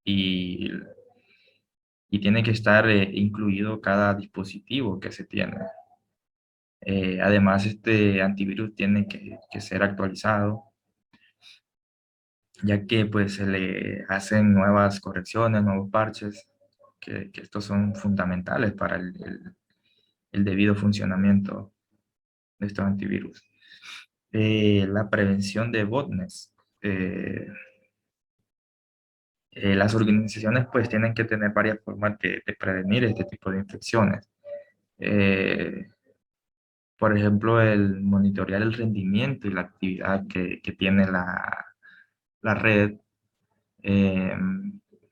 y, y tiene que estar incluido cada dispositivo que se tiene. Además, este antivirus tiene que ser actualizado, ya que pues se le hacen nuevas correcciones, nuevos parches, que estos son fundamentales para el debido funcionamiento de estos antivirus. La prevención de botnets. Las organizaciones pues tienen que tener varias formas de prevenir este tipo de infecciones. Eh, por ejemplo, el monitorear el rendimiento y la actividad que tiene la red, eh,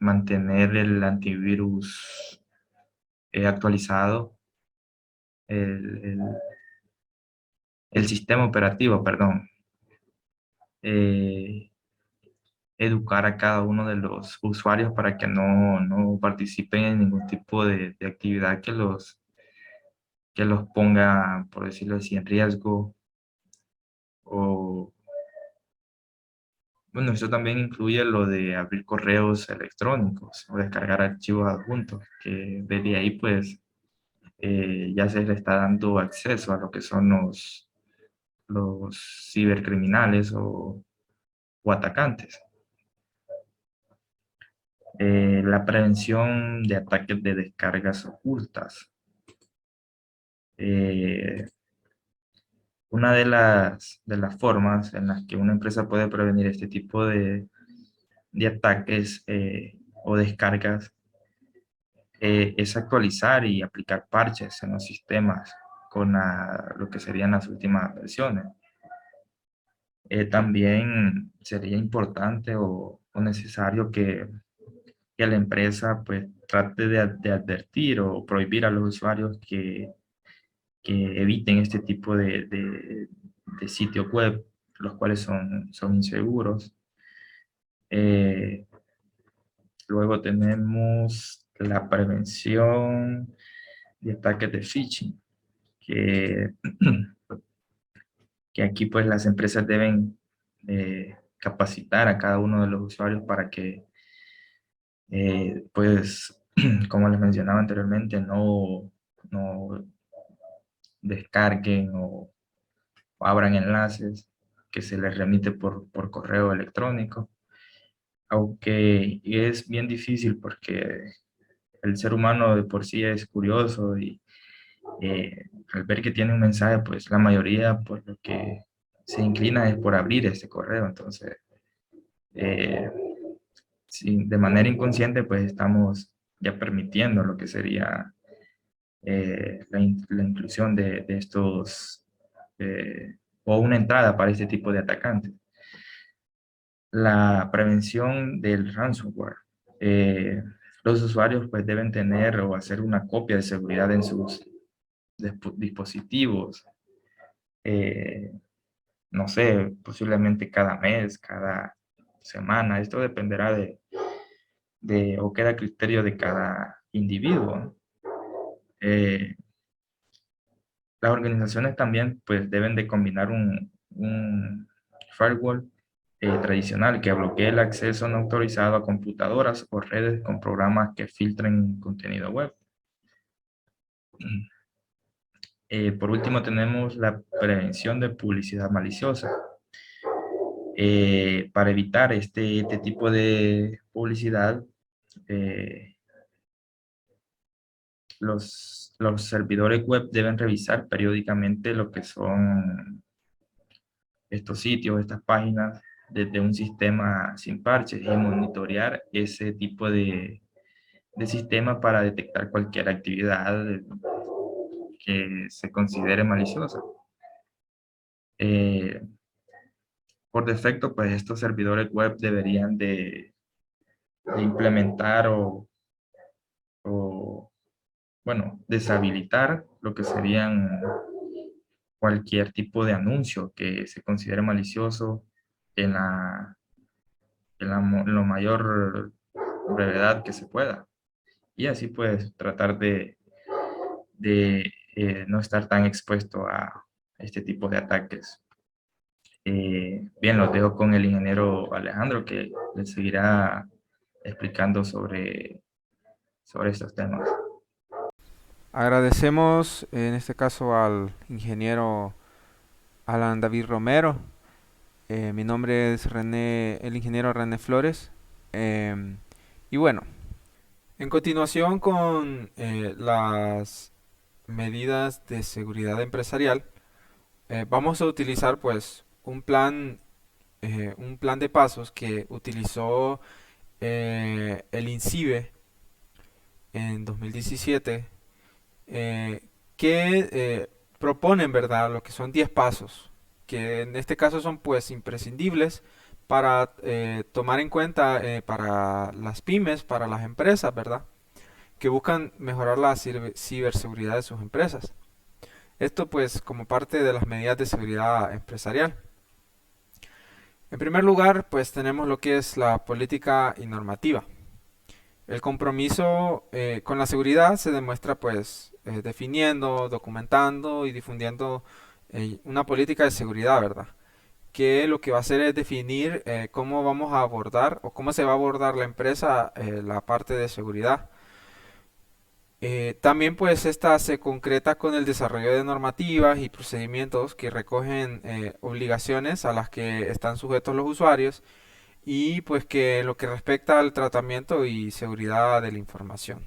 mantener el antivirus actualizado, el, el- el sistema operativo, perdón, eh, educar a cada uno de los usuarios para que no participen en ningún tipo de actividad que los ponga, por decirlo así, en riesgo. O, bueno, eso también incluye lo de abrir correos electrónicos o descargar archivos adjuntos, que desde ahí pues ya se le está dando acceso a lo que son los cibercriminales o atacantes. La prevención de ataques de descargas ocultas. Eh, una de las formas en las que una empresa puede prevenir este tipo de ataques o descargas es actualizar y aplicar parches en los sistemas con lo que serían las últimas versiones. También sería importante o necesario que la empresa pues trate de advertir o prohibir a los usuarios que eviten este tipo de sitios web, los cuales son inseguros. Eh, Luego tenemos la prevención de ataques de phishing, que, que aquí pues las empresas deben capacitar a cada uno de los usuarios para que pues como les mencionaba anteriormente no descarguen o abran enlaces que se les remite por correo electrónico, aunque es bien difícil porque el ser humano de por sí es curioso y al ver que tiene un mensaje, pues la mayoría por lo que se inclina es por abrir ese correo. Entonces, eh, de manera inconsciente, pues estamos ya permitiendo lo que sería la inclusión de estos, o una entrada para este tipo de atacantes. La prevención del ransomware. Eh, los usuarios pues deben tener o hacer una copia de seguridad en sus dispositivos, eh, no sé, posiblemente cada mes, cada semana. Esto dependerá o queda a criterio de cada individuo. Eh, las organizaciones también pues deben de combinar un firewall tradicional que bloquee el acceso no autorizado a computadoras o redes con programas que filtren contenido web. Por último, tenemos la prevención de publicidad maliciosa. Para evitar este tipo de publicidad, eh, los servidores web deben revisar periódicamente lo que son estos sitios, estas páginas, desde un sistema sin parches y monitorear ese tipo de sistema para detectar cualquier actividad que se considere maliciosa. Eh, por defecto, pues estos servidores web deberían de implementar o, bueno, deshabilitar lo que serían cualquier tipo de anuncio que se considere malicioso en en lo mayor brevedad que se pueda. Y así pues tratar de no estar tan expuesto a este tipo de ataques. Bien, los dejo con el ingeniero Alejandro que les seguirá explicando sobre estos temas. Agradecemos en este caso al ingeniero Alan David Romero. Mi nombre es René, el ingeniero René Flores. Y bueno, en continuación con las medidas de seguridad empresarial, vamos a utilizar pues un plan de pasos que utilizó el INCIBE en 2017, eh, que proponen, ¿verdad?, lo que son 10 pasos, que en este caso son pues imprescindibles para tomar en cuenta para las pymes, para las empresas, ¿verdad?, que buscan mejorar la ciberseguridad de sus empresas. Esto pues como parte de las medidas de seguridad empresarial. En primer lugar, pues tenemos lo que es la política y normativa. El compromiso con la seguridad se demuestra pues definiendo, documentando y difundiendo una política de seguridad, ¿verdad? Que lo que va a hacer es definir cómo vamos a abordar o cómo se va a abordar la empresa la parte de seguridad. También pues esta se concreta con el desarrollo de normativas y procedimientos que recogen obligaciones a las que están sujetos los usuarios y pues que en lo que respecta al tratamiento y seguridad de la información.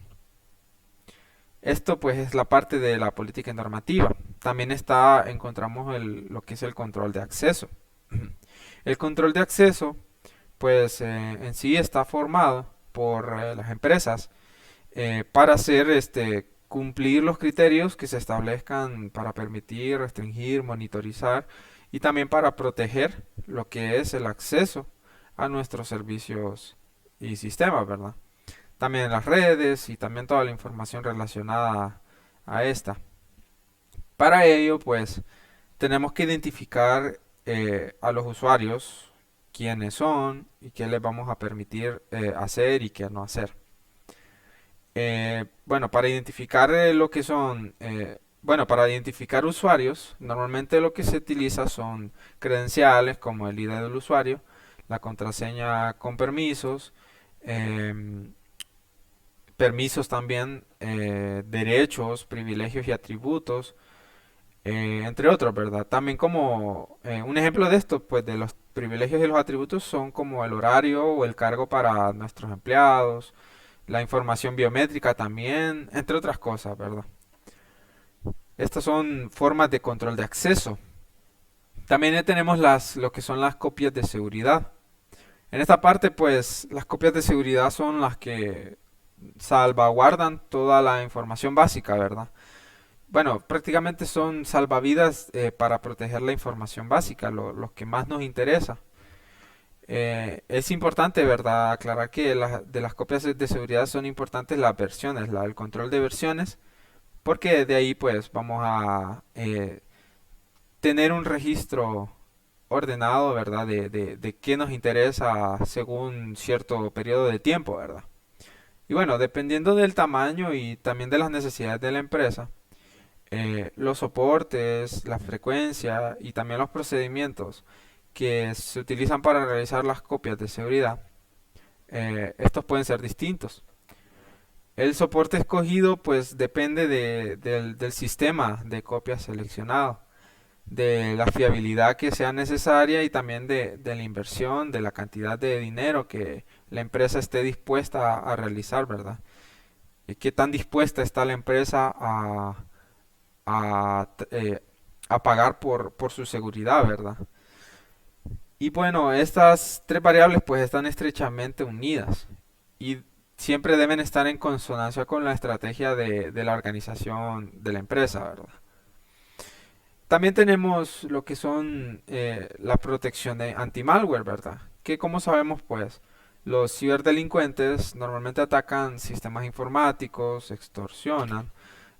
Esto pues es la parte de la política normativa. También encontramos lo que es el control de acceso. El control de acceso pues en sí está formado por las empresas para hacer cumplir los criterios que se establezcan para permitir, restringir, monitorizar y también para proteger lo que es el acceso a nuestros servicios y sistemas, ¿verdad? También las redes y también toda la información relacionada a esta. Para ello, pues, tenemos que identificar a los usuarios quiénes son y qué les vamos a permitir hacer y qué no hacer. Bueno, para identificar lo que son, bueno, para identificar usuarios, normalmente lo que se utiliza son credenciales como el ID del usuario, la contraseña con permisos, em, permisos también, derechos, privilegios y atributos, entre otros, ¿verdad? También como un ejemplo de esto, pues de los privilegios y los atributos son como el horario o el cargo para nuestros empleados, la información biométrica también, entre otras cosas, ¿verdad? Estas son formas de control de acceso. También tenemos lo que son las copias de seguridad. En esta parte, pues, las copias de seguridad son las que salvaguardan toda la información básica, ¿verdad? Bueno, prácticamente son salvavidas para proteger la información básica, lo que más nos interesa. Es importante, ¿verdad?, aclarar que de las copias de seguridad son importantes las versiones, el control de versiones, porque de ahí pues vamos a tener un registro ordenado, ¿verdad?, de qué nos interesa según cierto periodo de tiempo, ¿verdad? Y bueno, dependiendo del tamaño y también de las necesidades de la empresa, los soportes, la frecuencia y también los procedimientos que se utilizan para realizar las copias de seguridad, estos pueden ser distintos. El soporte escogido pues depende del sistema de copias seleccionado, de la fiabilidad que sea necesaria y también de la inversión, de la cantidad de dinero que la empresa esté dispuesta a realizar, ¿verdad? Y qué tan dispuesta está la empresa a, a pagar por su seguridad, ¿verdad? Y bueno, estas tres variables pues están estrechamente unidas y siempre deben estar en consonancia con la estrategia de la organización de la empresa, ¿verdad? También tenemos lo que son la protección de anti-malware, ¿verdad? Que como sabemos, pues, los ciberdelincuentes normalmente atacan sistemas informáticos, extorsionan,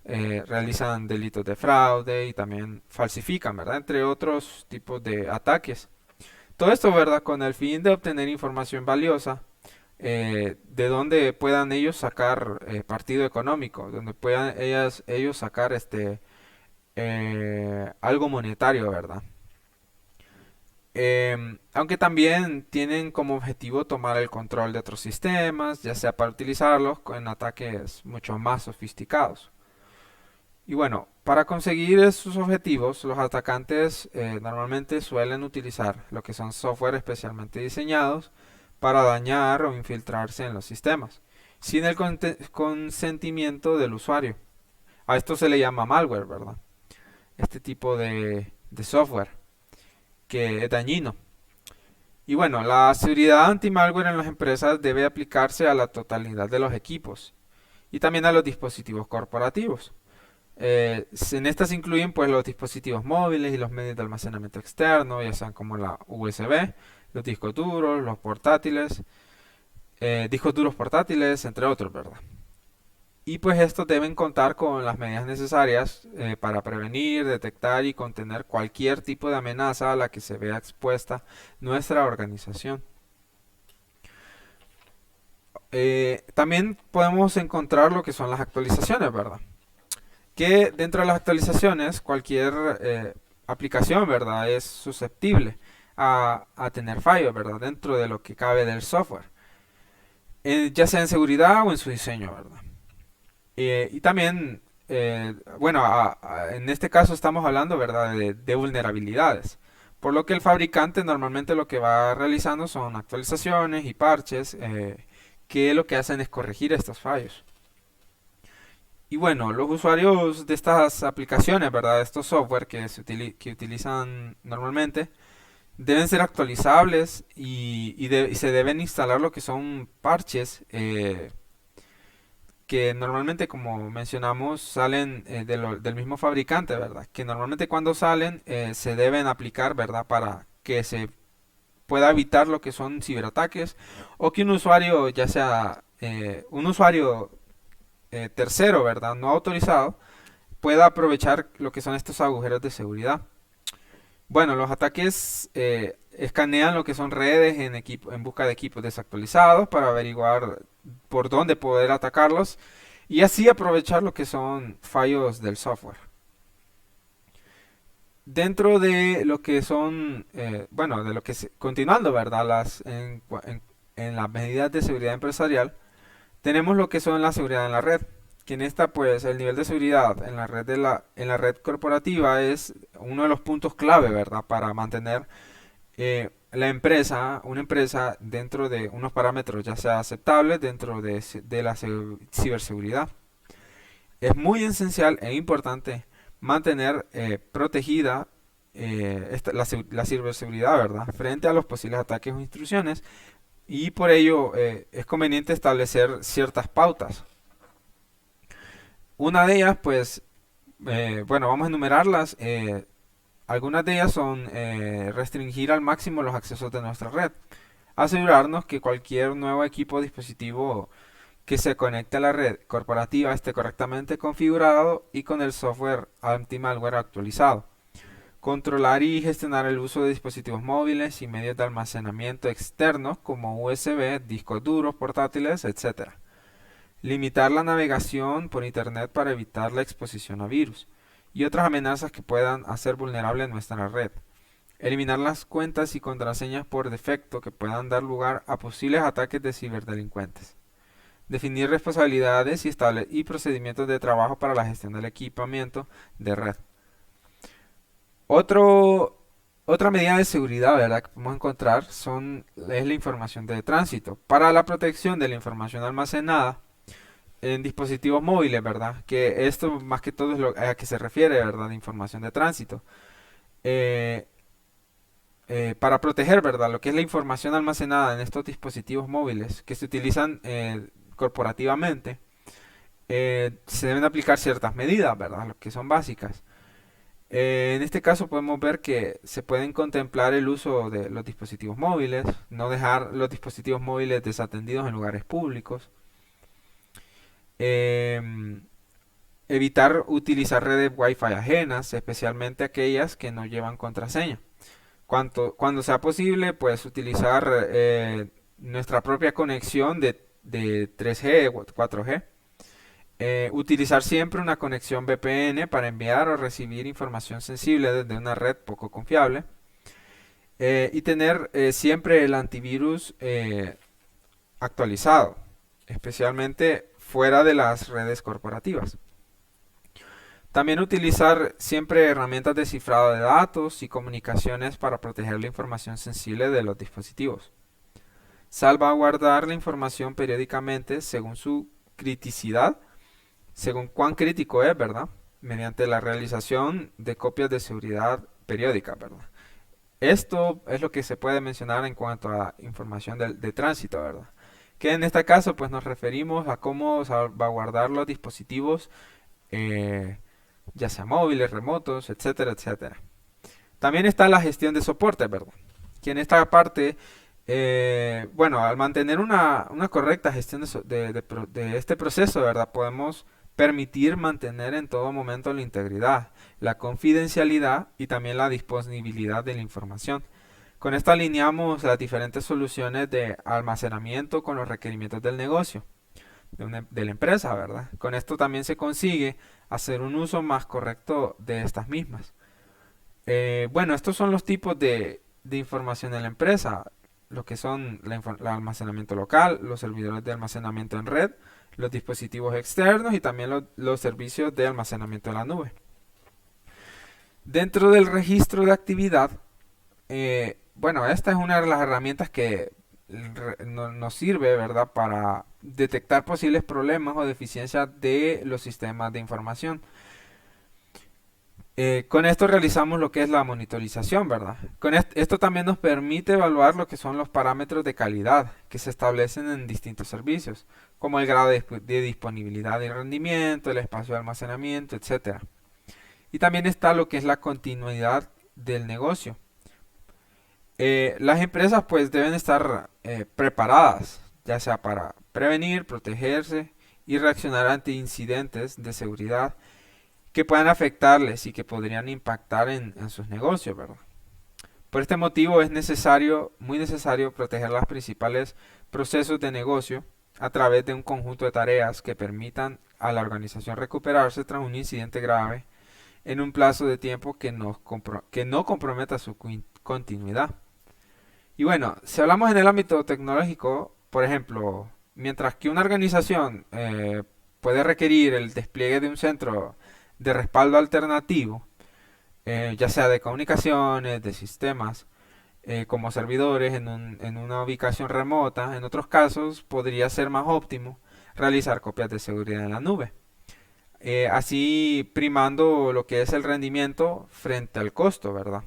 realizan delitos de fraude y también falsifican, ¿verdad? Entre otros tipos de ataques. Todo esto, ¿verdad? Con el fin de obtener información valiosa, de donde puedan ellos sacar partido económico, donde puedan ellos sacar algo monetario, ¿verdad? Aunque también tienen como objetivo tomar el control de otros sistemas, ya sea para utilizarlos en ataques mucho más sofisticados. Y bueno, para conseguir esos objetivos, los atacantes normalmente suelen utilizar lo que son software especialmente diseñados para dañar o infiltrarse en los sistemas, sin el consentimiento del usuario. A esto se le llama malware, ¿verdad? Este tipo de software que es dañino. Y bueno, la seguridad anti-malware en las empresas debe aplicarse a la totalidad de los equipos y también a los dispositivos corporativos. En estas incluyen pues los dispositivos móviles y los medios de almacenamiento externo, ya sean como la USB, los discos duros, los portátiles, discos duros portátiles, entre otros, ¿verdad? Y pues estos deben contar con las medidas necesarias para prevenir, detectar y contener cualquier tipo de amenaza a la que se vea expuesta nuestra organización. También podemos encontrar lo que son las actualizaciones, ¿verdad? Que dentro de las actualizaciones cualquier aplicación, ¿verdad? Es susceptible a tener fallos, ¿verdad? Dentro de lo que cabe del software, ya sea en seguridad o en su diseño, ¿verdad? Y también, bueno, en este caso estamos hablando, ¿verdad? De vulnerabilidades. Por lo que el fabricante normalmente lo que va realizando son actualizaciones y parches que lo que hacen es corregir estos fallos. Y bueno, los usuarios de estas aplicaciones, ¿verdad? Estos software que utilizan normalmente deben ser actualizables y se deben instalar lo que son parches que normalmente, como mencionamos, salen del mismo fabricante, ¿verdad? Que normalmente cuando salen se deben aplicar, ¿verdad? Para que se pueda evitar lo que son ciberataques o que un usuario, ya sea un usuario tercero, ¿verdad? No autorizado, pueda aprovechar lo que son estos agujeros de seguridad. Bueno, los ataques escanean lo que son redes en busca de equipos desactualizados para averiguar por dónde poder atacarlos y así aprovechar lo que son fallos del software. Dentro de lo que son, bueno, de lo que continuando, ¿verdad? En las medidas de seguridad empresarial, tenemos lo que son la seguridad en la red, que en esta pues el nivel de seguridad en la red en la red corporativa es uno de los puntos clave, ¿verdad? Para mantener una empresa dentro de unos parámetros ya sea aceptables dentro de la ciberseguridad. Es muy esencial e importante mantener protegida la ciberseguridad, ¿verdad? Frente a los posibles ataques o intrusiones y por ello es conveniente establecer ciertas pautas. Una de ellas, pues, bueno, vamos a enumerarlas. Algunas de ellas son restringir al máximo los accesos de nuestra red. Asegurarnos que cualquier nuevo equipo o dispositivo que se conecte a la red corporativa esté correctamente configurado y con el software anti-malware actualizado. Controlar y gestionar el uso de dispositivos móviles y medios de almacenamiento externos como USB, discos duros, portátiles, etc. limitar la navegación por Internet para evitar la exposición a virus y otras amenazas que puedan hacer vulnerable nuestra red. Eliminar las cuentas y contraseñas por defecto que puedan dar lugar a posibles ataques de ciberdelincuentes. Definir responsabilidades y procedimientos de trabajo para la gestión del equipamiento de red. Otra medida de seguridad, ¿verdad?, que podemos encontrar es la información de tránsito. Para la protección de la información almacenada en dispositivos móviles, ¿verdad? Que esto más que todo es a que se refiere, ¿verdad?, de información de tránsito. Eh, para proteger, ¿verdad?, lo que es la información almacenada en estos dispositivos móviles que se utilizan corporativamente, se deben aplicar ciertas medidas, ¿verdad?, lo que son básicas. En este caso podemos ver que se pueden contemplar el uso de los dispositivos móviles, no dejar los dispositivos móviles desatendidos en lugares públicos, em, evitar utilizar redes Wi-Fi ajenas, especialmente aquellas que no llevan contraseña. Cuando sea posible, pues utilizar nuestra propia conexión de 3G o 4G. Utilizar siempre una conexión VPN para enviar o recibir información sensible desde una red poco confiable. Y tener siempre el antivirus actualizado, especialmente fuera de las redes corporativas. También utilizar siempre herramientas de cifrado de datos y comunicaciones para proteger la información sensible de los dispositivos. Salvaguardar la información periódicamente según su criticidad, según cuán crítico es, ¿verdad?, mediante la realización de copias de seguridad periódicas, ¿verdad? Esto es lo que se puede mencionar en cuanto a información de tránsito, ¿verdad? Que en este caso pues nos referimos a cómo salvaguardar los dispositivos, ya sea móviles, remotos, etcétera, etcétera. También está la gestión de soporte, ¿verdad? Que en esta parte, bueno, al mantener una correcta gestión de este proceso, ¿verdad?, podemos permitir mantener en todo momento la integridad, la confidencialidad y también la disponibilidad de la información. Con esto alineamos las diferentes soluciones de almacenamiento con los requerimientos del negocio, de la empresa, ¿verdad? Con esto también se consigue hacer un uso más correcto de estas mismas. Bueno, estos son los tipos de información en la empresa, lo que son el almacenamiento local, los servidores de almacenamiento en red, los dispositivos externos y también los servicios de almacenamiento en la nube. Dentro del registro de actividad, bueno, esta es una de las herramientas que nos sirve, ¿verdad?, para detectar posibles problemas o deficiencias de los sistemas de información. Con esto realizamos lo que es la monitorización, ¿verdad? Esto también nos permite evaluar lo que son los parámetros de calidad que se establecen en distintos servicios, como el grado de disponibilidad y rendimiento, el espacio de almacenamiento, etcétera. Y también está lo que es la continuidad del negocio. Las empresas pues deben estar preparadas, ya sea para prevenir, protegerse y reaccionar ante incidentes de seguridad que puedan afectarles y que podrían impactar en sus negocios, ¿verdad? Por este motivo es muy necesario proteger los principales procesos de negocio a través de un conjunto de tareas que permitan a la organización recuperarse tras un incidente grave en un plazo de tiempo que no comprometa su continuidad. Y bueno, si hablamos en el ámbito tecnológico, por ejemplo, mientras que una organización puede requerir el despliegue de un centro de respaldo alternativo, ya sea de comunicaciones, de sistemas, como servidores en una ubicación remota. En otros casos podría ser más óptimo realizar copias de seguridad en la nube, así primando lo que es el rendimiento frente al costo, ¿verdad?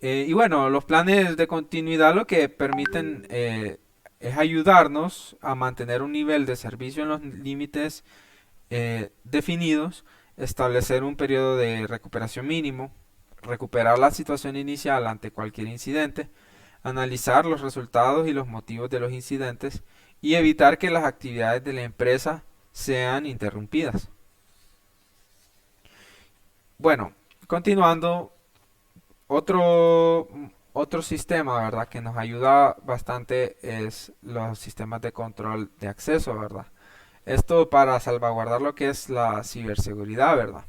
Y bueno, los planes de continuidad lo que permiten es ayudarnos a mantener un nivel de servicio en los límites definidos, establecer un periodo de recuperación mínimo, recuperar la situación inicial ante cualquier incidente, analizar los resultados y los motivos de los incidentes y evitar que las actividades de la empresa sean interrumpidas. Bueno, continuando, otro sistema, ¿verdad? Que nos ayuda bastante es los sistemas de control de acceso, ¿verdad? Esto para salvaguardar lo que es la ciberseguridad, ¿verdad?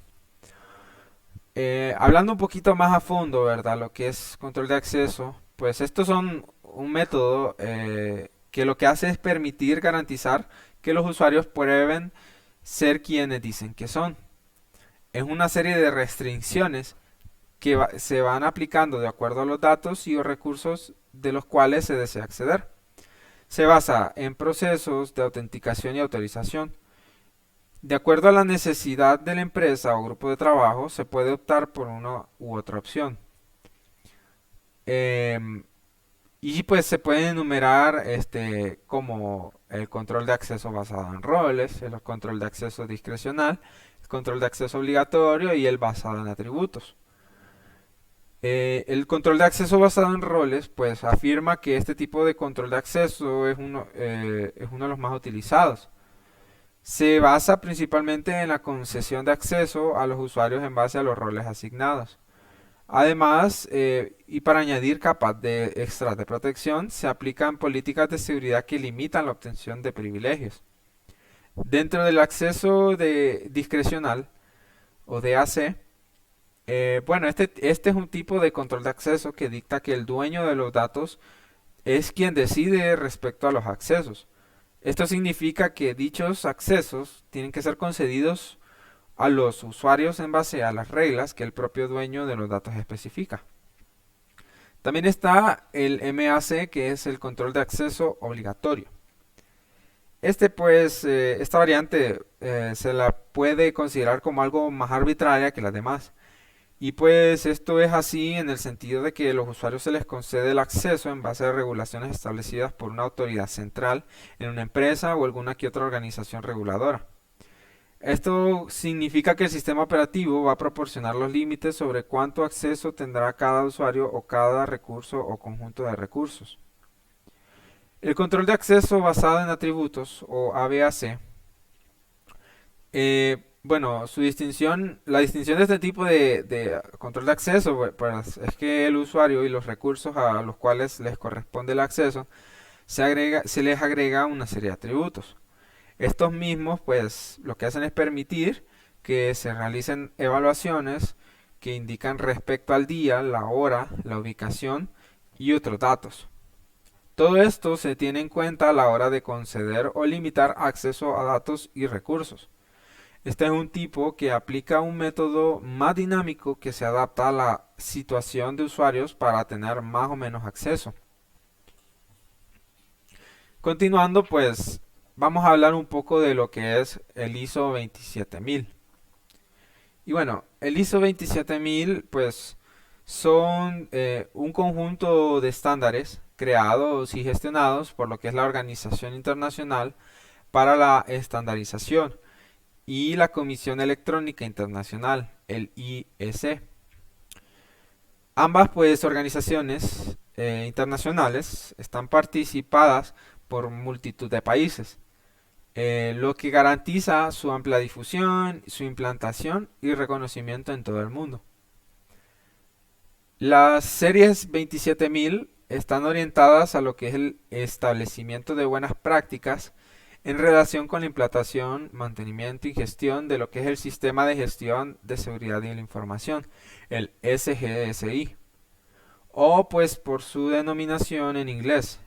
Hablando un poquito más a fondo, ¿verdad? Lo que es control de acceso, pues estos son un método que lo que hace es permitir garantizar que los usuarios prueben ser quienes dicen que son. Es una serie de restricciones que se van aplicando de acuerdo a los datos y o recursos de los cuales se desea acceder. Se basa en procesos de autenticación y autorización. De acuerdo a la necesidad de la empresa o grupo de trabajo, se puede optar por una u otra opción. Em, y pues se pueden enumerar como el control de acceso basado en roles, el control de acceso discrecional, el control de acceso obligatorio y el basado en atributos. El control de acceso basado en roles, pues afirma que este tipo de control de acceso es uno de los más utilizados. Se basa principalmente en la concesión de acceso a los usuarios en base a los roles asignados. Además, y para añadir capas de extras de protección, se aplican políticas de seguridad que limitan la obtención de privilegios. Dentro del acceso discrecional o DAC, bueno, este es un tipo de control de acceso que dicta que el dueño de los datos es quien decide respecto a los accesos. Esto significa que dichos accesos tienen que ser concedidos a los usuarios en base a las reglas que el propio dueño de los datos especifica. También está el MAC, que es el control de acceso obligatorio. Esta variante se la puede considerar como algo más arbitraria que las demás. Y pues esto es así en el sentido de que a los usuarios se les concede el acceso en base a regulaciones establecidas por una autoridad central en una empresa o alguna que otra organización reguladora. Esto significa que el sistema operativo va a proporcionar los límites sobre cuánto acceso tendrá cada usuario o cada recurso o conjunto de recursos. El control de acceso basado en atributos o ABAC. Bueno, la distinción de este tipo de control de acceso pues, es que el usuario y los recursos a los cuales les corresponde el acceso se les agrega una serie de atributos. Estos mismos, pues, lo que hacen es permitir que se realicen evaluaciones que indican respecto al día, la hora, la ubicación y otros datos. Todo esto se tiene en cuenta a la hora de conceder o limitar acceso a datos y recursos. Este es un tipo que aplica un método más dinámico que se adapta a la situación de usuarios para tener más o menos acceso. Continuando, pues vamos a hablar un poco de lo que es el ISO 27000. Y bueno, el ISO 27000 pues son un conjunto de estándares creados y gestionados por lo que es la Organización Internacional para la Estandarización y la Comisión Electrónica Internacional, el IEC. Ambas pues organizaciones internacionales están participadas por multitud de países, lo que garantiza su amplia difusión, su implantación y reconocimiento en todo el mundo. Las series 27000 están orientadas a lo que es el establecimiento de buenas prácticas en relación con la implantación, mantenimiento y gestión de lo que es el Sistema de Gestión de Seguridad de la Información, el SGSI, o pues por su denominación en inglés,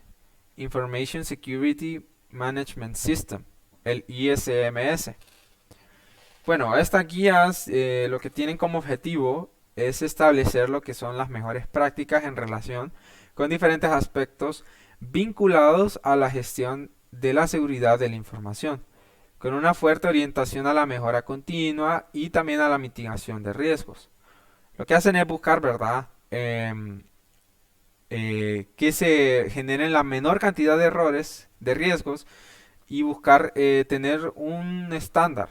Information Security Management System, el ISMS. Bueno, estas guías lo que tienen como objetivo es establecer lo que son las mejores prácticas en relación con diferentes aspectos vinculados a la gestión de la seguridad de la información, con una fuerte orientación a la mejora continua y también a la mitigación de riesgos. Lo que hacen es buscar, ¿verdad? Que se generen la menor cantidad de errores, de riesgos, y buscar tener un estándar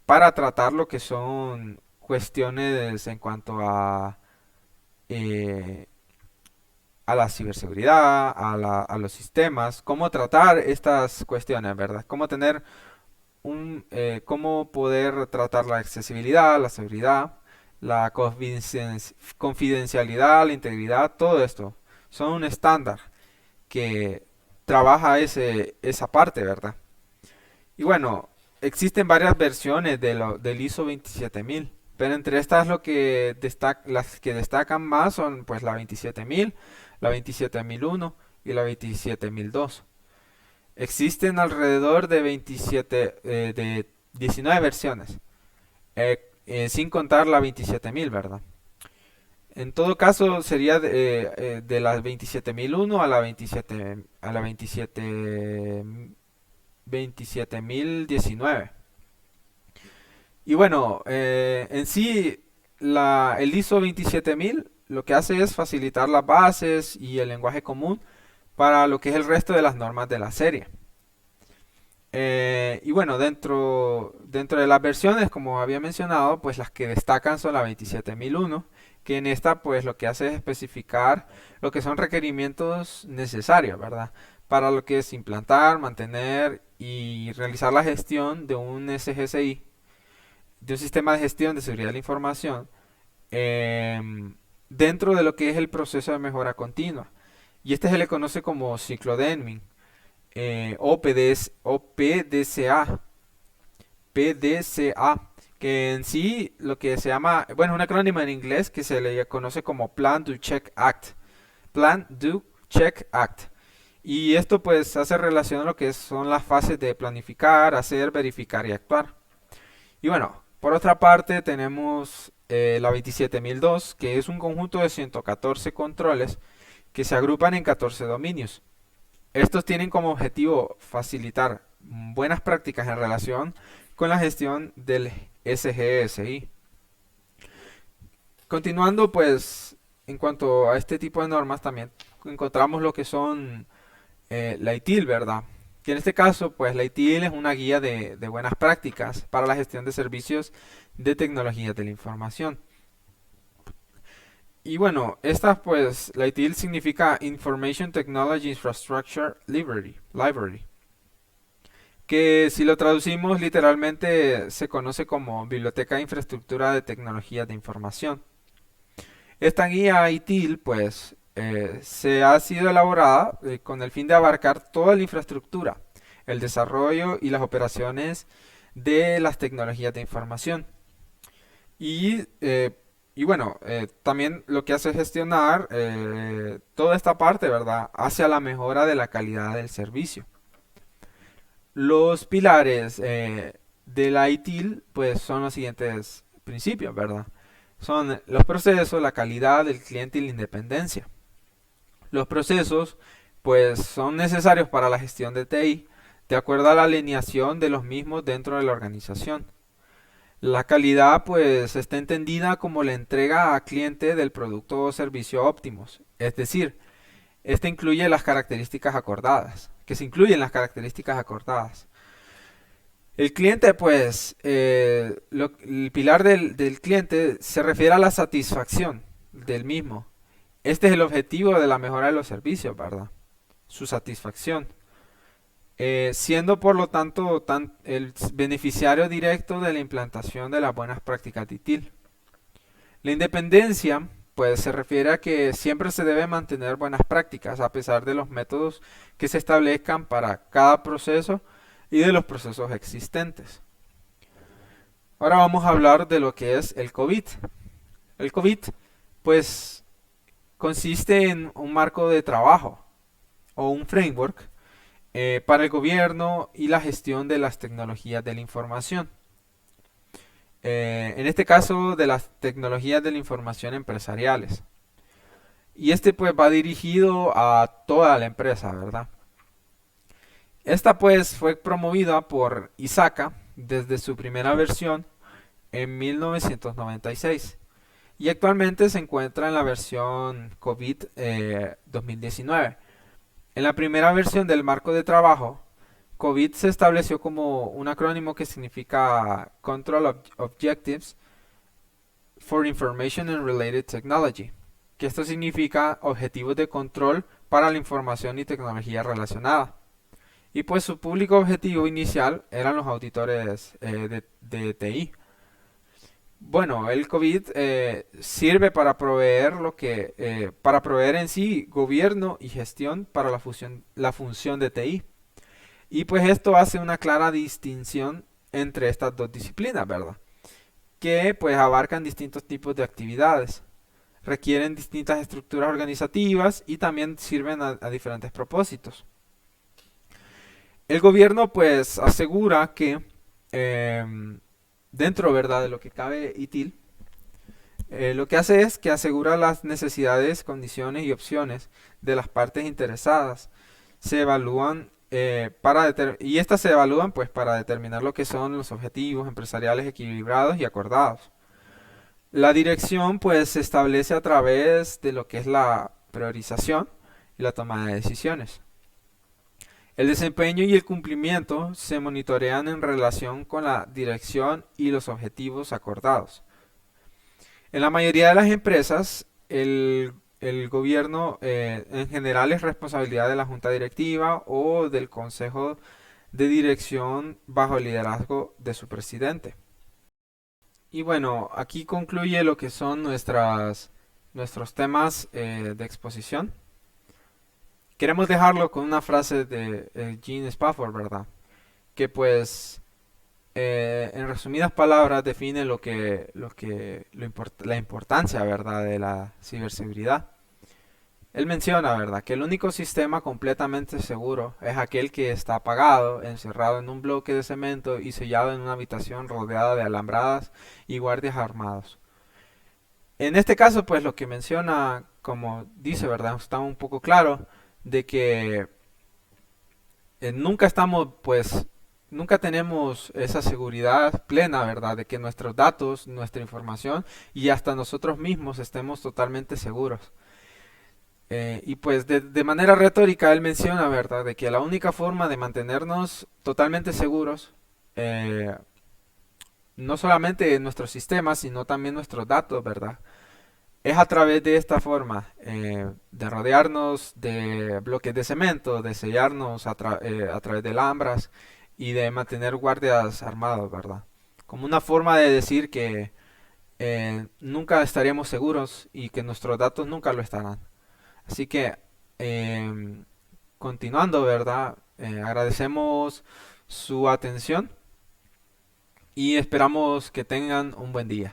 para tratar lo que son cuestiones en cuanto a la ciberseguridad, a los sistemas, cómo tratar estas cuestiones, ¿verdad? Cómo poder tratar la accesibilidad, la seguridad la confidencialidad, la integridad, todo esto son un estándar que trabaja esa parte, ¿verdad? Y bueno, existen varias versiones del ISO 27000, pero entre estas las que destacan más son pues la 27000, la 27001 y la 27002. Existen alrededor de 19 versiones, sin contar la 27000, ¿verdad? En todo caso sería de la 27001 a la 27019. Y bueno, en sí el ISO 27000 lo que hace es facilitar las bases y el lenguaje común para lo que es el resto de las normas de la serie. Y bueno, dentro de las versiones, como había mencionado, pues las que destacan son la 27001, que en esta pues lo que hace es especificar lo que son requerimientos necesarios, ¿verdad? Para lo que es implantar, mantener y realizar la gestión de un SGSI, de un sistema de gestión de seguridad de la información, dentro de lo que es el proceso de mejora continua. Y este se le conoce como ciclo Deming, o PDCA, que en sí lo que se llama, bueno, es un acrónimo en inglés que se le conoce como Plan, Do, Check, Act. Plan, Do, Check, Act. Y esto pues hace relación a lo que son las fases de planificar, hacer, verificar y actuar. Y bueno, por otra parte tenemos la 27002, que es un conjunto de 114 controles que se agrupan en 14 dominios. Estos tienen como objetivo facilitar buenas prácticas en relación con la gestión del SGSI. Continuando, pues, en cuanto a este tipo de normas, también encontramos lo que son la ITIL, ¿verdad? Que en este caso, pues, la ITIL es una guía de buenas prácticas para la gestión de servicios de tecnologías de la información. Y bueno, pues, la ITIL significa Information Technology Infrastructure Library, que si lo traducimos literalmente se conoce como Biblioteca de Infraestructura de Tecnologías de Información. Esta guía ITIL, pues, se ha sido elaborada con el fin de abarcar toda la infraestructura, el desarrollo y las operaciones de las tecnologías de información. Y bueno, también lo que hace es gestionar toda esta parte, ¿verdad? Hacia la mejora de la calidad del servicio. Los pilares de la ITIL, pues, son los siguientes principios, ¿verdad? Son los procesos, la calidad del cliente y la independencia. Los procesos, pues, son necesarios para la gestión de TI, de acuerdo a la alineación de los mismos dentro de la organización. La calidad, pues, está entendida como la entrega a cliente del producto o servicio óptimos, es decir, este incluye las características acordadas, que se incluyen las características acordadas. El cliente, pues, el pilar del cliente se refiere a la satisfacción del mismo. Este es el objetivo de la mejora de los servicios, ¿verdad? Su satisfacción. Siendo por lo tanto el beneficiario directo de la implantación de las buenas prácticas de ITIL. La independencia, pues, se refiere a que siempre se debe mantener buenas prácticas a pesar de los métodos que se establezcan para cada proceso y de los procesos existentes. Ahora vamos a hablar de lo que es el COVID. El COVID, pues, consiste en un marco de trabajo o un framework para el gobierno y la gestión de las tecnologías de la información. En este caso, de las tecnologías de la información empresariales. Y este pues va dirigido a toda la empresa, ¿verdad? Esta pues fue promovida por ISACA desde su primera versión en 1996 y actualmente se encuentra en la versión COVID 2019. En la primera versión del marco de trabajo, COVID se estableció como un acrónimo que significa Control Objectives for Information and Related Technology, que esto significa objetivos de control para la información y tecnología relacionada. Y pues su público objetivo inicial eran los auditores de TI. Bueno, el COVID sirve para proveer para proveer en sí gobierno y gestión para la función de TI. Y pues esto hace una clara distinción entre estas dos disciplinas, ¿verdad? Que pues abarcan distintos tipos de actividades, requieren distintas estructuras organizativas y también sirven a diferentes propósitos. El gobierno pues asegura que dentro, ¿verdad?, de lo que cabe ITIL, lo que hace es que asegura las necesidades, condiciones y opciones de las partes interesadas. Se evalúan y estas se evalúan pues para determinar lo que son los objetivos empresariales equilibrados y acordados. La dirección pues se establece a través de lo que es la priorización y la toma de decisiones. El desempeño y el cumplimiento se monitorean en relación con la dirección y los objetivos acordados. En la mayoría de las empresas, el gobierno en general es responsabilidad de la junta directiva o del consejo de dirección bajo el liderazgo de su presidente. Y bueno, aquí concluye lo que son nuestros temas de exposición. Queremos dejarlo con una frase de Gene Spafford, ¿verdad? Que pues, en resumidas palabras, define la importancia, ¿verdad?, de la ciberseguridad. Él menciona, ¿verdad?, que el único sistema completamente seguro es aquel que está apagado, encerrado en un bloque de cemento y sellado en una habitación rodeada de alambradas y guardias armados. En este caso, pues lo que menciona, como dice, ¿verdad?, está un poco claro de que nunca estamos, pues, nunca tenemos esa seguridad plena, ¿verdad?, de que nuestros datos, nuestra información y hasta nosotros mismos estemos totalmente seguros. Y pues de manera retórica él menciona, ¿verdad?, de que la única forma de mantenernos totalmente seguros, no solamente nuestros sistemas, sino también nuestros datos, ¿verdad?, es a través de esta forma, de rodearnos de bloques de cemento, de sellarnos a través de alambras y de mantener guardias armados, ¿verdad? Como una forma de decir que nunca estaríamos seguros y que nuestros datos nunca lo estarán. Así que, continuando, ¿verdad? Agradecemos su atención y esperamos que tengan un buen día.